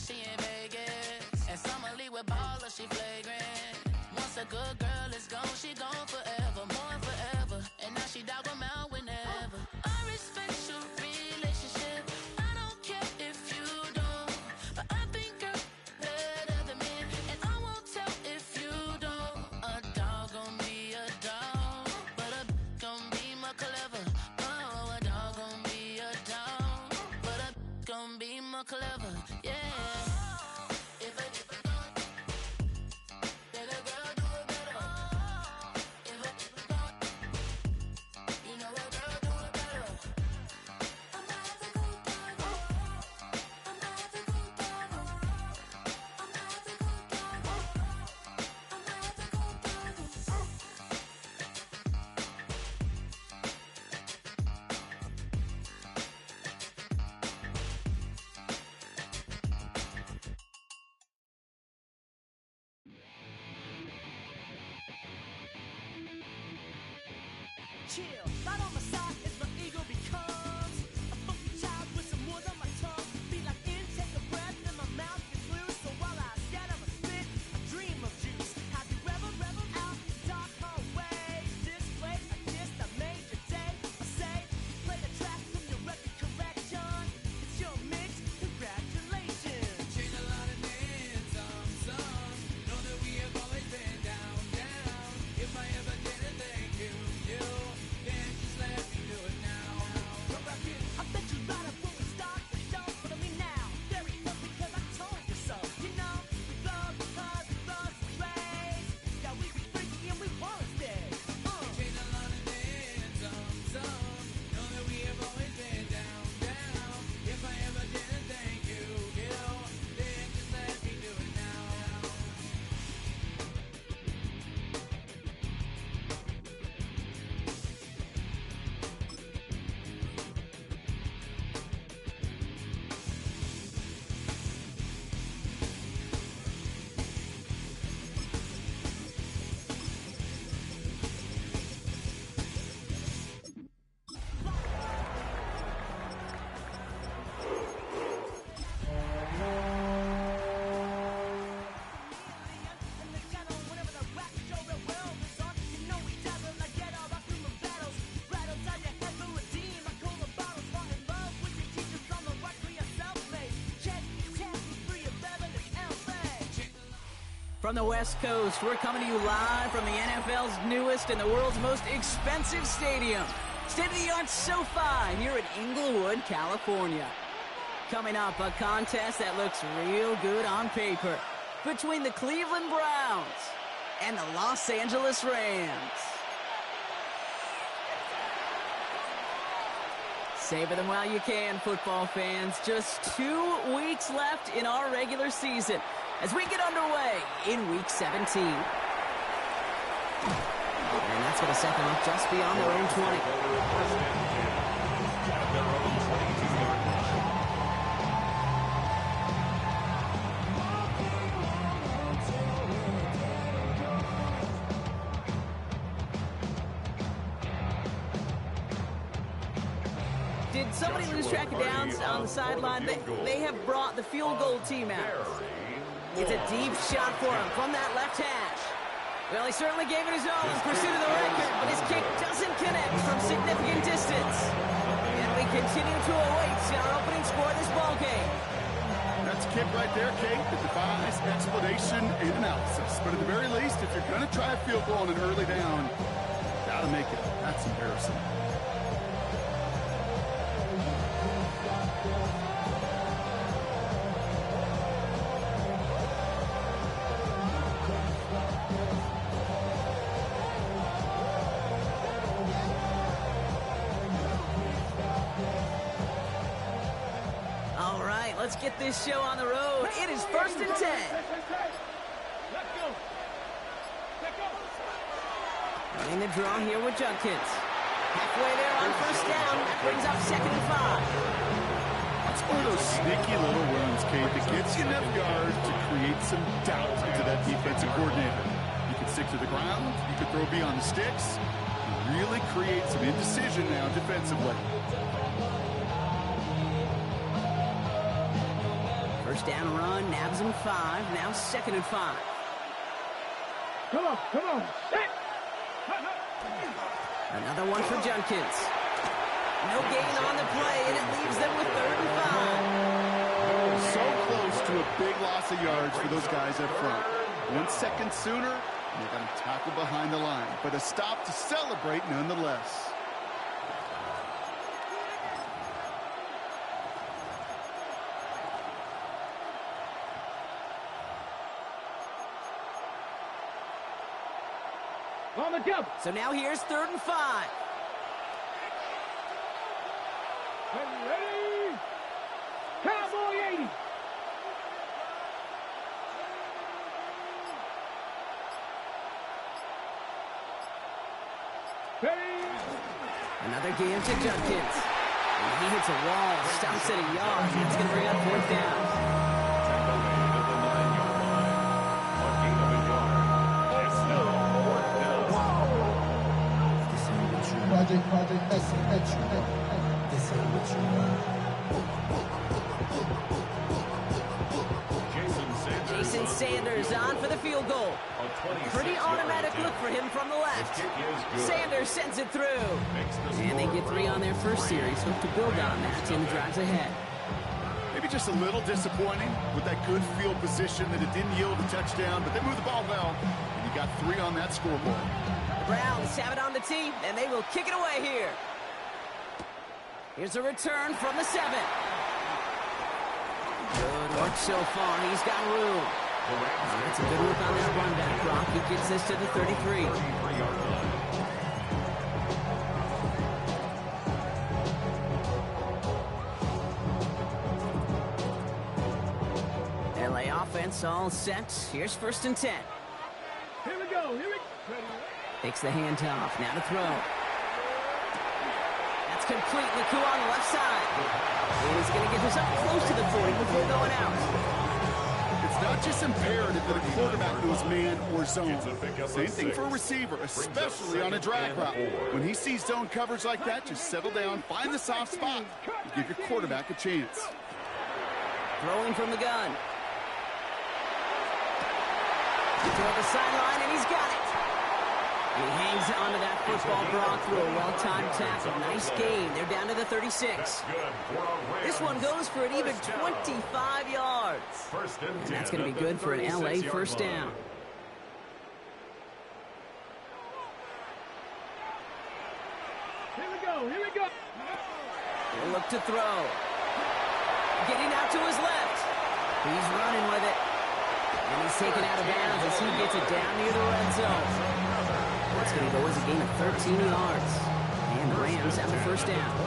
I: She in Vegas, and Summer Lee with baller, she flagrant. Once a good girl is gone, she gone forever, more forever. And now she dog 'em out whenever. I respect your relationship. I don't care if you don't, but I think girls better than men, and I won't tell if you don't. A dog gon' be a dog, but a gon' be more clever. Oh, a dog gon' be a dog, but a gon' be more clever. Yeah. Chill, right on my side is my ego becomes a funky child with some words on my tongue. Be like in, take a breath, and my mouth gets loose. So while I scatter my spit, I dream of juice. Have you ever rebel out the dark hallways? This place like this, I made your day. I say, play the track from your record collection. It's your mix, congratulations.
J: Changed a lot of names, some. Know that we have always been down. If I ever did a thank you.
I: I bet you right up when we start the show. Follow me now, very close because I told you so. You know, we love because we love the trays. Yeah, we be freaky and we wanna stay.
J: Changed a lot of names, some. Know that we have always been down. If I ever didn't thank you, then just let me do it now.
A: From the West Coast, we're coming to you live from the NFL's newest and the world's most expensive stadium. State-of-the-art SoFi here in Inglewood, California. Coming up, a contest that looks real good on paper between the Cleveland Browns and the Los Angeles Rams. Savor them while you can, football fans. Just 2 weeks left in our regular season as we get underway in Week 17. And that's going to set them up just beyond their own 20. Did somebody lose track of downs on the sideline? They have brought the field goal team out. It's a deep shot for him from that left hash. Well, he certainly gave it his all in pursuit of the record, but his kick doesn't connect from significant distance. And we continue to await our opening score of this ball game.
C: That's a kick right there, Kate, that defies explanation and analysis. But at the very least, if you're going to try a field goal on an early down, got to make it. That's embarrassing.
A: Let's get this show on the road. It is 1st and 10. Running the draw here with Judkins. Halfway there on 1st down. That brings up 2nd and 5.
C: That's one of those sneaky little runs, Kate, that gets you enough yards to create some doubt into that defensive coordinator. You can stick to the ground. You can throw beyond the sticks. You really create some indecision now defensively.
A: First down run, nabs him 5, now 2nd and 5.
D: Come on.
A: Another one for Judkins. No gain on the play, and it leaves them with 3rd and 5.
C: So close to a big loss of yards for those guys up front. 1 second sooner, and they're going to tackle behind the line. But a stop to celebrate nonetheless.
D: On the jump.
A: So now here's 3rd and 5.
D: Ready? Cowboy 80. Ready?
A: Another game to Judkins. And he hits a wall, stops at a yard. It's going to bring up 4th down. Jason Sanders on for the field goal. Pretty automatic look for him from the left. Sanders sends it through. And they get 3 on their first series. Hope to build on that in the drives ahead.
C: Maybe just a little disappointing with that good field position that it didn't yield a touchdown, but they moved the ball well, and you got 3 on that scoreboard.
A: Browns have it on the tee, and they will kick it away here. Here's a return from the 7. Good work so far. He's got room. That's a good work on that run back, Brock. He gets this to the 33. LA offense all set. Here's 1st and 10.
D: Here we go.
A: Takes the handoff. Now to throw. That's complete. Naku on the left side. And he's going to get this up close to the 40 before going out.
C: It's not just imperative that a quarterback knows man or zone. Same thing for a receiver, especially on a drag route. When he sees zone coverage like that, just settle down, find the soft spot, and give your quarterback a chance.
A: Throwing from the gun. Toward the sideline, and he's got it. And he hangs onto that football, Brock, through a well-timed tackle. Nice gain. They're down to the 36. This one goes for an even 25 yards. And that's going to be good for an LA first down.
D: Here we go.
A: He'll look to throw. Getting out to his left. He's running with it. And he's taken out of bounds as he gets it down near the red zone. That's going to go as a gain of 13 yards. And the Rams have the first down.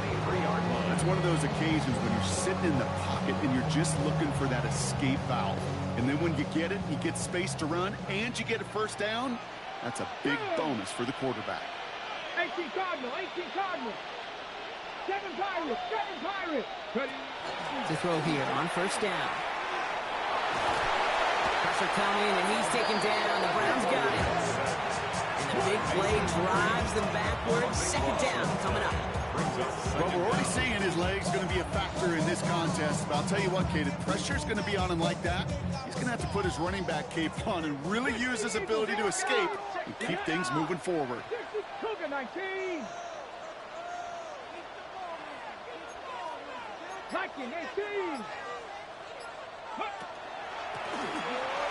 C: That's one of those occasions when you're sitting in the pocket and you're just looking for that escape valve. And then when you get it, you get space to run, and you get a first down. That's a big bonus for the quarterback.
D: 18 Cardinal, 18 Cardinal. 7 Pirates, 7 Pirates. Ready?
A: To throw here on first down. Pressure coming, and he's taken down. The Browns got it. And the big play drives them backwards. Second down coming up.
C: Well, we're already seeing his legs going to be a factor in this contest. But I'll tell you what, Kate, if pressure's going to be on him like that, he's going to have to put his running back cape on and really use his ability to escape and keep things moving forward.
D: Cougar 19. Hutkin 18.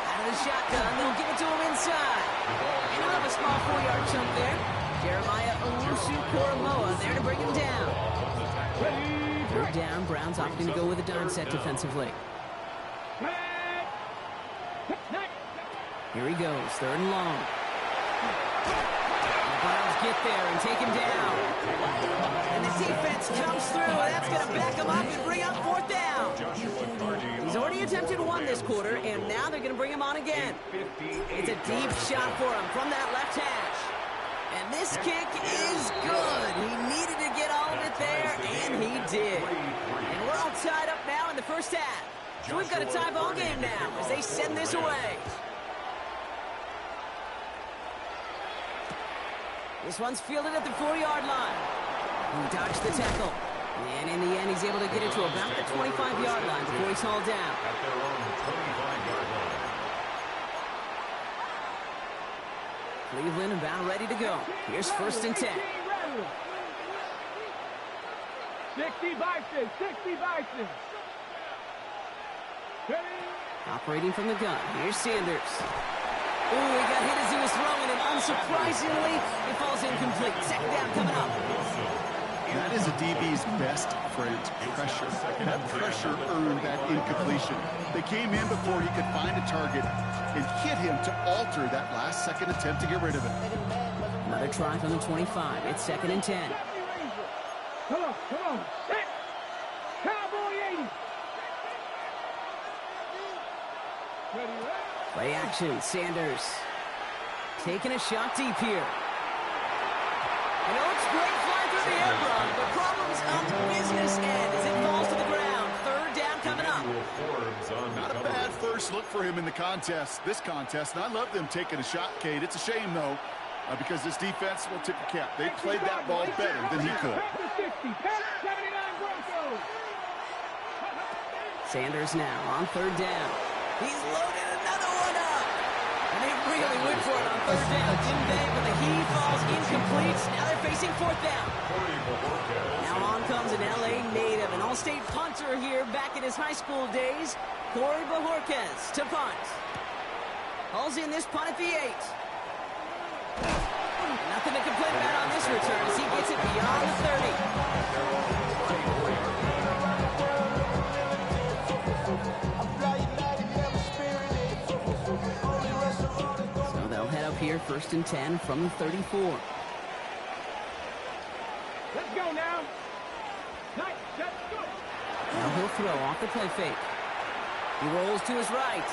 A: Out of the shotgun, they'll give it to him inside. And he'll have a small 4-yard chunk there. Jeremiah Owusu-Koramoah there to bring him down. Third down, Browns opting to go with a dime set defensively. Here he goes, third and long. The Browns get there and take him down. And the defense comes through. That's going to back him up and bring up fourth down. He's already attempted one this quarter, and now they're going to bring him on again. It's a deep shot for him from that left hash. And this kick is good. He needed to get all of it there, and he did. And we're all tied up now in the first half. So we've got a tie ball game now as they send this away. This one's fielded at the 4-yard line. He dodged the tackle. And in the end, he's able to get it to about the 25-yard line before he's hauled down.
B: At their own 25-yard line.
A: Cleveland about ready to go. Here's first and 10.
D: 60 Bison, 60 Bison.
A: Operating from the gun. Here's Sanders. Ooh, he got hit as he was throwing, and unsurprisingly, it falls incomplete. Second down coming up.
C: That is a DB's best friend, pressure. That pressure earned that incompletion. They came in before he could find a target and hit him to alter that last-second attempt to get rid of it.
A: Another try from the 25. It's second and 10.
D: Come on, come on. Set. Cowboy 80. Ready, ready.
A: Play action, Sanders. Taking a shot deep here. And it looks great flying through the air, Brock. The problem's on the business end as it falls to the ground. Third down coming up.
C: Not a bad first look for him in the this contest. And I love them taking a shot, Kate. It's a shame, though, because this defense will tip the cap. They played that ball better than he could.
A: Sanders now on third down. He's loaded another one up. And they really went for it on third down, didn't they? But the heave falls incomplete. Now they're facing fourth down. Now on comes an L.A. native, an all-state punter here back in his high school days. Corey Bojorquez to punt. Hauls in this punt at the 8. Nothing to complain about on this return as he gets it beyond the 30. So they'll head up here first and 10 from the 34.
D: Let's go now. Nice, let's go.
A: Now he'll throw off the play fake. He rolls to his right.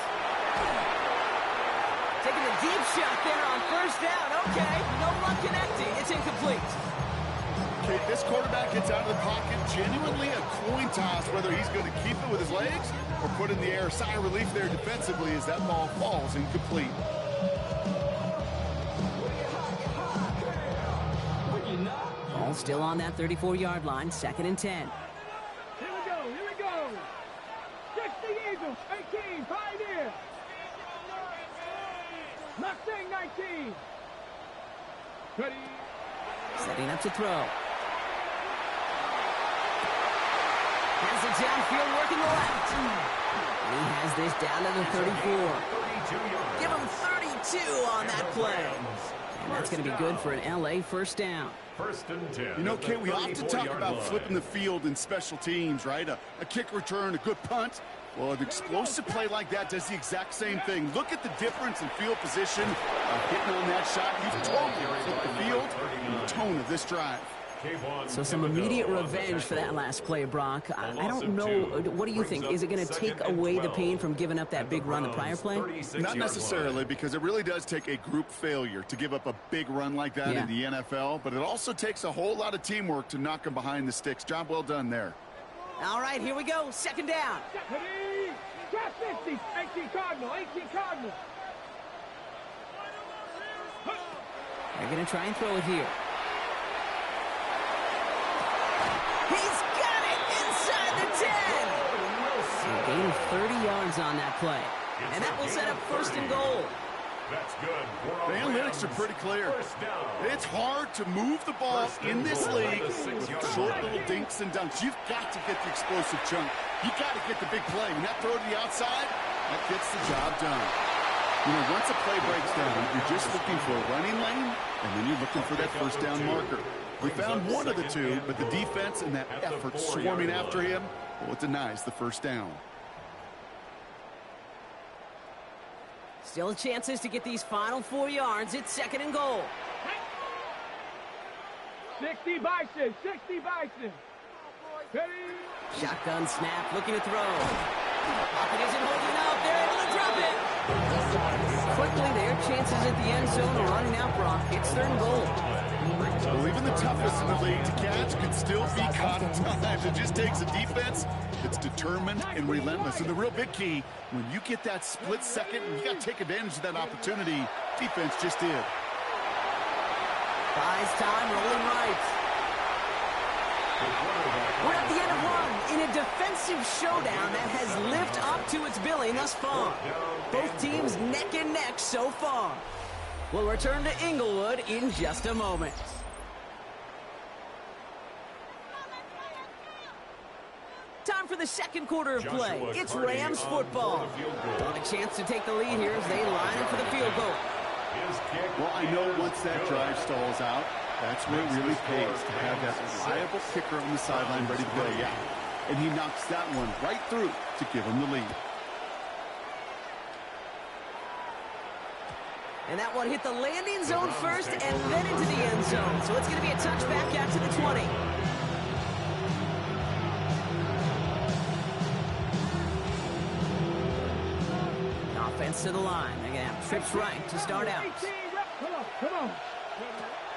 A: Taking a deep shot there on first down. Okay, no luck connecting. It's incomplete.
C: Okay, this quarterback gets out of the pocket. Genuinely a coin toss whether he's going to keep it with his legs or put in the air. Sigh of relief there defensively as that ball falls incomplete.
A: Ball still on that 34-yard line. Second and 10.
D: Here we go, here we go. 60 Eagles, 18, Pioneer. Mustang 19. Ready.
A: Setting up to throw. Has it downfield working the left. And he has this down to the 34. Give him 32 on that play. And that's going to be good for an L.A. first down.
B: First and 10.
C: You know, Kate, we often talk about flipping the field in special teams, right? A kick return, a good punt. Well, an explosive play like that does the exact same thing. Look at the difference in field position. Hitting on that shot, you've totally flipped the field and the tone of this drive.
A: So some immediate revenge for that last play, Brock. I don't know. What do you think? Is it going to take away the pain from giving up that big run the prior play?
C: Not necessarily, because it really does take a group failure to give up a big run like that in the NFL, but it also takes a whole lot of teamwork to knock them behind the sticks. Job well done there.
A: All right, here we go. Second down.
D: Drop 50. 18 Cardinal. 18 Cardinal.
A: They're going to try and throw it here. He's got it inside the 10. So a gain of 30 yards on that play. And that will set up first and goal.
B: That's good.
C: The analytics are pretty clear. It's hard to move the ball in this league with short little dinks and dunks. You've got to get the explosive chunk. You've got to get the big play. And that throw to the outside, that gets the job done. You know, once a play breaks down, you're just looking for a running lane, and then you're looking for that first down marker. We found one of the two, but the defense and that effort swarming after him, well, it denies the first down.
A: Still chances to get these final 4 yards. It's second and goal.
D: 60 Bison. 60 Bison. Ready?
A: Shotgun snap, looking to throw. Pocket isn't holding up. They're able to drop it. Quickly, their chances at the end zone are running out, Brock. It's third and goal.
C: Well, even the toughest in the league to catch could still be caught at times. It just takes a defense that's determined and relentless. And the real big key, when you get that split second, you got to take advantage of that opportunity. Defense just did.
A: Buys time, rolling right. We're at the end of one in a defensive showdown that has lived up to its billing thus far. Both teams neck and neck so far. We'll return to Inglewood in just a moment. Time for the second quarter of play. It's Rams football. Want a chance to take the lead here as they line up for the field goal.
C: Well, I know once that drive stalls out, that's where it really pays to have that reliable kicker on the sideline ready to go. Yeah, and he knocks that one right through to give him the lead.
A: And that one hit the landing zone first and then into the end zone. So it's going to be a touchback out to the 20. Offense to the line. They're going to have trips right to start out.
D: Come on.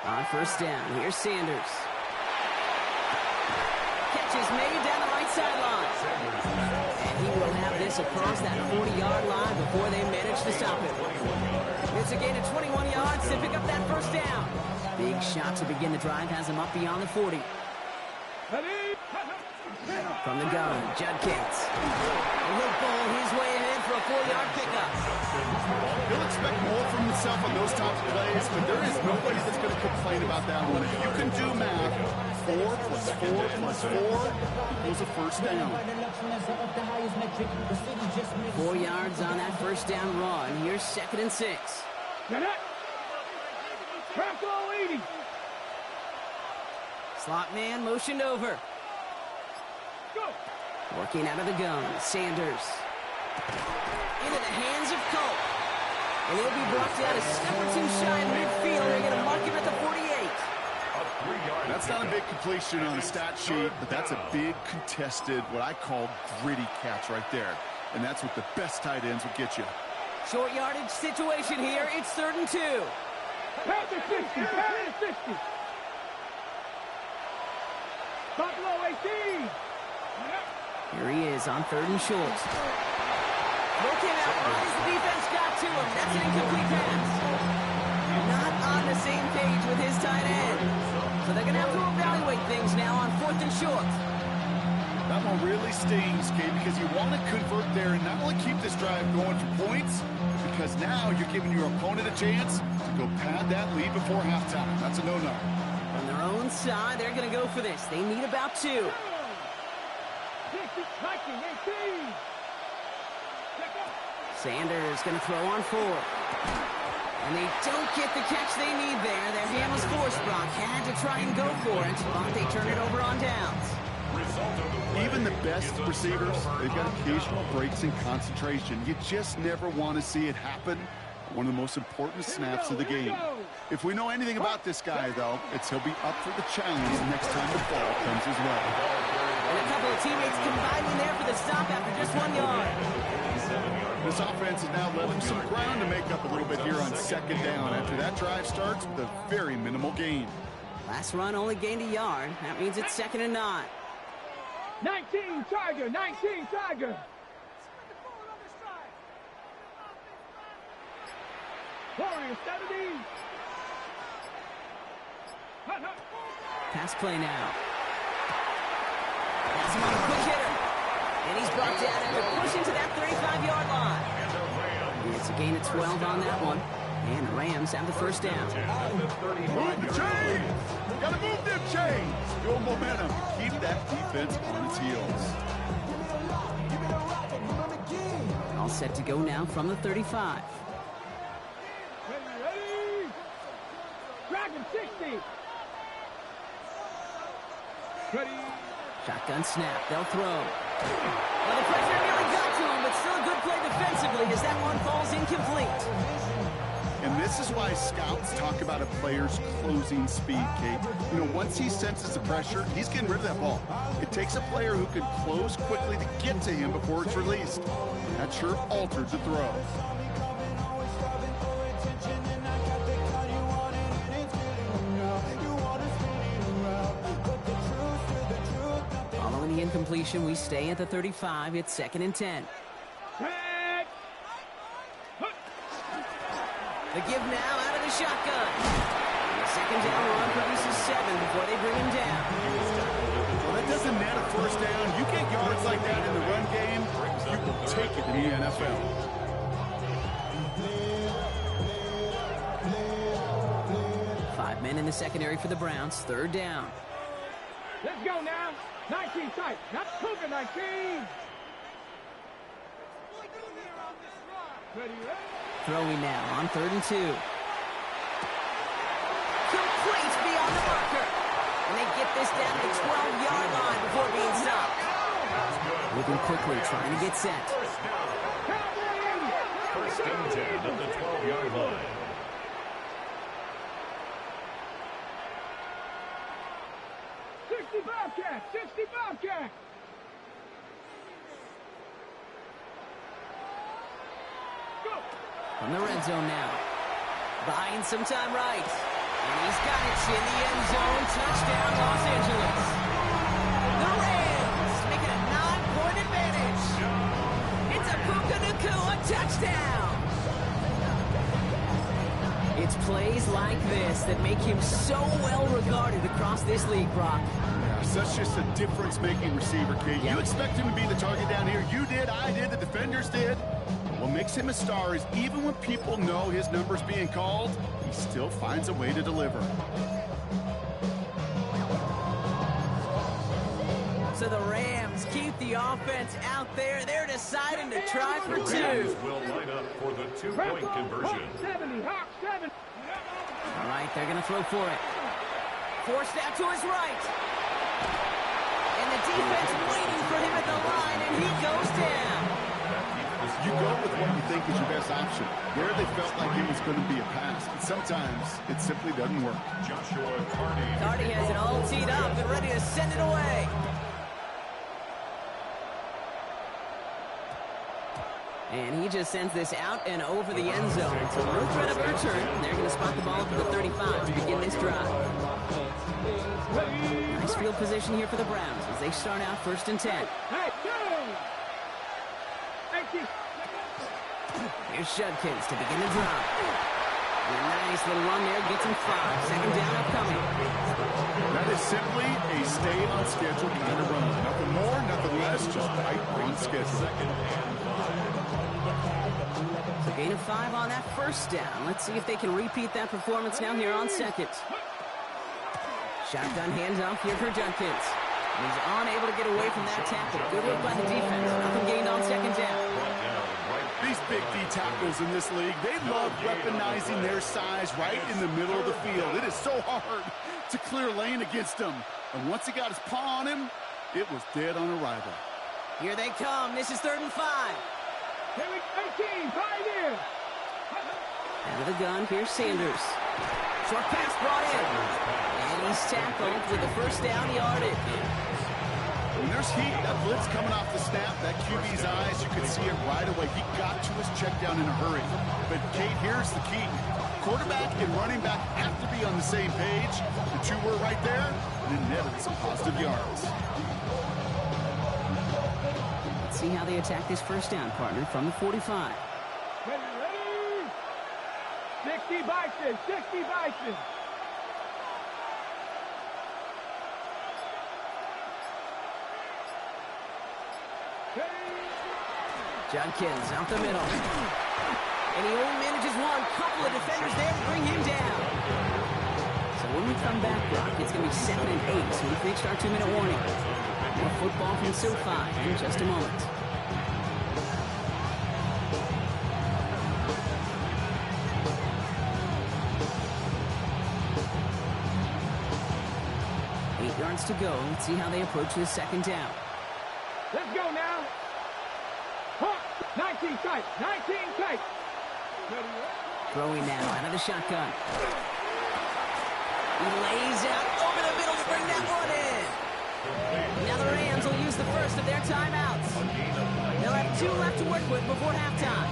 A: On first down, here's Sanders. Catch is made down the right sideline. And he will have this across that 40-yard line before they manage to stop it. It's a gain of 21 yards to pick up that first down. Big shot to begin the drive has him up beyond the 40. From the gun, Judkins. He'll bowl his way ahead for a 4-yard pickup.
C: He'll expect more from himself on those types of plays, but there is nobody that's going to complain about that one. If you can do math, 4 plus 4 plus 4 equals a first down.
A: 4 yards on that first down run. Here's second and 6. Slot man motioned over. Working out of the gun, Sanders. Into the hands of Colt. And he'll be brought down a step or two shy in midfield. They're going to mark him at the 48.
C: That's not a big completion on the stat sheet, but that's a big contested, what I call gritty catch right there. And that's what the best tight ends would get you.
A: Short yardage situation here. It's third and 2.
D: Pass to 60. Pass to 60. Buffalo 18.
A: Here he is on third and short. Look him out right as the defense got to him. That's an incomplete pass. Not on the same page with his tight end. So they're going to have to evaluate things now on fourth and short.
C: That one really stings, Gabe, because you want to convert there and not only keep this drive going for points, because now you're giving your opponent a chance to go pad that lead before halftime. That's a no-no.
A: On their own side, they're going to go for this. They need about 2. Sanders going to throw on 4. And they don't get the catch they need there. Their hand was forced. Brock had to try and go for it, but they turn it over on downs.
C: Even the best receivers, they've got occasional breaks in concentration. You just never want to see it happen. one of the most important snaps of the game. If we know anything about this guy, though, it's he'll be up for the challenge next time the ball comes his way.
A: And a couple of teammates combining there for the stop after just 1 yard.
C: This offense has now led him some ground to make up a little bit here on second down after that drive starts with a very minimal gain.
A: Last run only gained a yard. That means it's 2nd and 9.
D: 19 Tiger, 19 Tiger. Warriors 70.
A: Pass play now. That's him on a quick hitter. And he's brought down after pushing to that 35-yard line. It's a gain of 12 on that one. And the Rams have the first down.
C: Move the chains! Gotta move them chains! Build momentum. Keep that defense on its heels.
A: All set to go now from the 35.
D: Ready? Dragon 60. Ready?
A: Shotgun snap. They'll throw. Well, the pressure nearly got to him, but still a good play defensively as that one falls incomplete.
C: And this is why scouts talk about a player's closing speed, Kate. You know, once he senses the pressure, he's getting rid of that ball. It takes a player who can close quickly to get to him before it's released. That sure altered the throw.
A: Following the incompletion, we stay at the 35. It's 2nd and 10. The give now out of the shotgun. And the second down run produces 7 before they bring him down.
C: Well, that doesn't net a first down. You get yards like that in the run game, you will take it in the NFL.
A: Five men in the secondary for the Browns. 3rd down.
D: Let's go now. 19 tight. Not Cougar 19. Ready?
A: Throwing now on 3rd and 2. Complete beyond the marker. And they get this down to the 12-yard line before being stopped. Moving quickly, trying to get set.
B: First and 10 at the 12-yard line.
D: Bobcat, 60 Bobcat. Go.
A: From the red zone now. Buying some time right. And he's got it in the end zone. Touchdown, Los Angeles. The Rams make it a 9-point advantage. It's a Puka Nacua touchdown. It's plays like this that make him so well regarded across this league, Brock.
C: Such just a difference-making receiver, Kate. You expect him to be the target down here. You did, I did, the defenders did. What makes him a star is even when people know his number's being called, he still finds a way to deliver.
A: So the Rams keep the offense out there. They're deciding to try for 2.
B: Rams will line up for the 2-point conversion.
D: 70, Hawk 7.
A: All right, they're going to throw for it. Forced out to his right. And the defense waiting for him at the line, and he goes down.
C: You go with what you think is your best option. There they felt like it was going to be a pass. And sometimes it simply doesn't work.
B: Joshua Carney.
A: Carney has it all teed up and ready to send it away. And he just sends this out and over the end zone. So no threat of a return. They're going to spot the ball for the 35 to begin this drive. Nice field position here for the Browns as they start out 1st and 10. Here's Judkins to begin the drive. And a nice little run there gets him 5. Second down upcoming.
C: That is simply a stay on schedule kind of run. Nothing more, nothing less, just right on schedule.
A: So gain of 5 on that first down. Let's see if they can repeat that performance now here on 2nd. Shotgun handoff here for Judkins. He's unable to get away from that tackle. Good work by the defense. Nothing gained on 2nd down.
C: These big D tackles in this league, they love weaponizing their size right in the middle of the field. It is so hard to clear lane against them. And once he got his paw on him, it was dead on arrival.
A: Here they come. This is 3rd and 5.
D: Here we 18, Pioneer.
A: Out of the gun, here's Sanders. Short pass brought in. And he's tackled with the first down yardage.
C: When there's heat, that blitz coming off the snap, that QB's eyes, you could see it right away. He got to his check down in a hurry. But, Kate, here's the key. Quarterback and running back have to be on the same page. The two were right there, and it netted some positive yards.
A: Let's see how they attack this first down, partner, from the 45.
D: Ready, ready. 60 Bison, 60 Bison.
A: Judkins out the middle. And he only manages one. Couple of defenders there to bring him down. So when we come back, Brock, it's going to be 2nd and 8. So we fixed our 2-minute warning. More football from SoFi in just a moment. Eight yards to go. Let's see how they approach this second down.
D: Let's go now. 19 tight, 19 tight.
A: Throwing now out of the shotgun. He lays out over the middle to bring that one in. Now the Rams will use the first of their timeouts. They'll have 2 left to work with before halftime.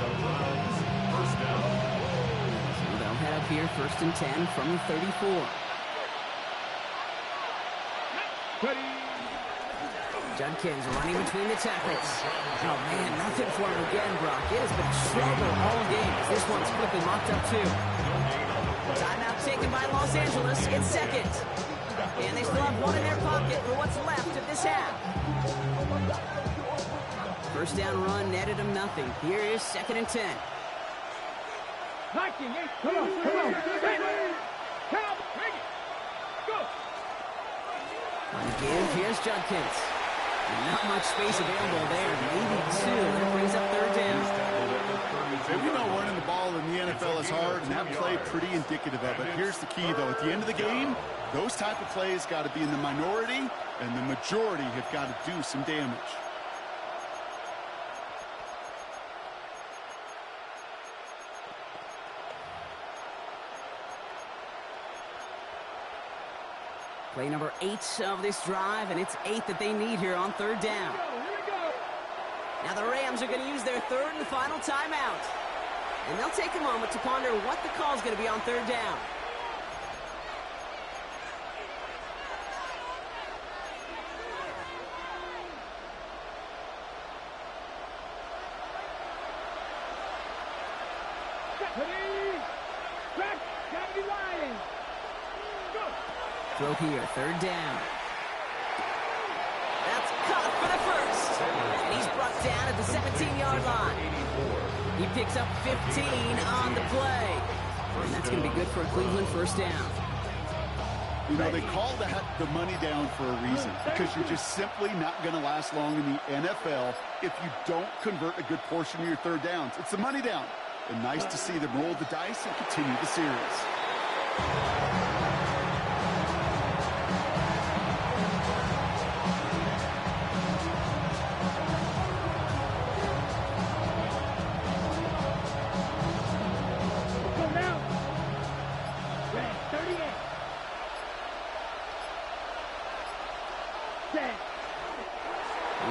A: So they'll head up here 1st and 10 from the 34. Judkins running between the tackles. Oh, man, nothing for him again, Brock. It has been a struggle all game. This one's quickly mocked up, too. Timeout taken by Los Angeles. It's 2nd. And they still have one in their pocket for what's left of this half. First down run netted them nothing. Here is 2nd and 10.
D: 19, come on, come on. Cal, bring it. Go.
A: On the give, here's Judkins. Not much space available there. Maybe 2. That brings up 3rd down.
C: We know running the ball in the NFL is hard, and that play pretty indicative of it. Here's the key, though. At the end of the game, those type of plays got to be in the minority, and the majority have got to do some damage.
A: Play number 8 of this drive, and it's 8 that they need here on 3rd down. Now the Rams are going to use their 3rd and final timeout. And they'll take a moment to ponder what the call is going to be on 3rd down. Throw here, 3rd down. That's caught for the first. And he's brought down at the 17-yard line. He picks up 15 on the play. And that's going to be good for a Cleveland first down.
C: You know, they call that the money down for a reason, because you're just simply not going to last long in the NFL if you don't convert a good portion of your 3rd downs. It's the money down. And nice to see them roll the dice and continue the series.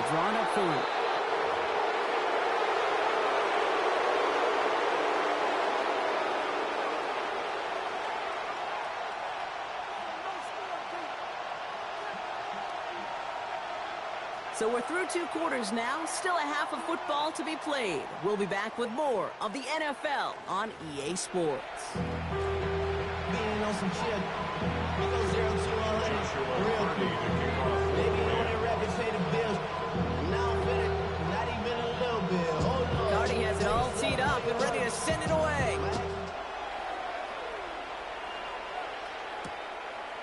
A: Drawn up for it. So we're through 2 quarters now. Still a half of football to be played. We'll be back with more of the NFL on EA Sports.
K: Being on some shit. We go 0-2 real quick. Maybe on that record pay the bills. Now I'm finished. Not even a little bit. Oh, no.
A: Cardi has it all teed up and ready to send it away.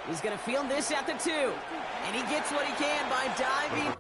A: He's going to field this at the 2. And he gets what he can by diving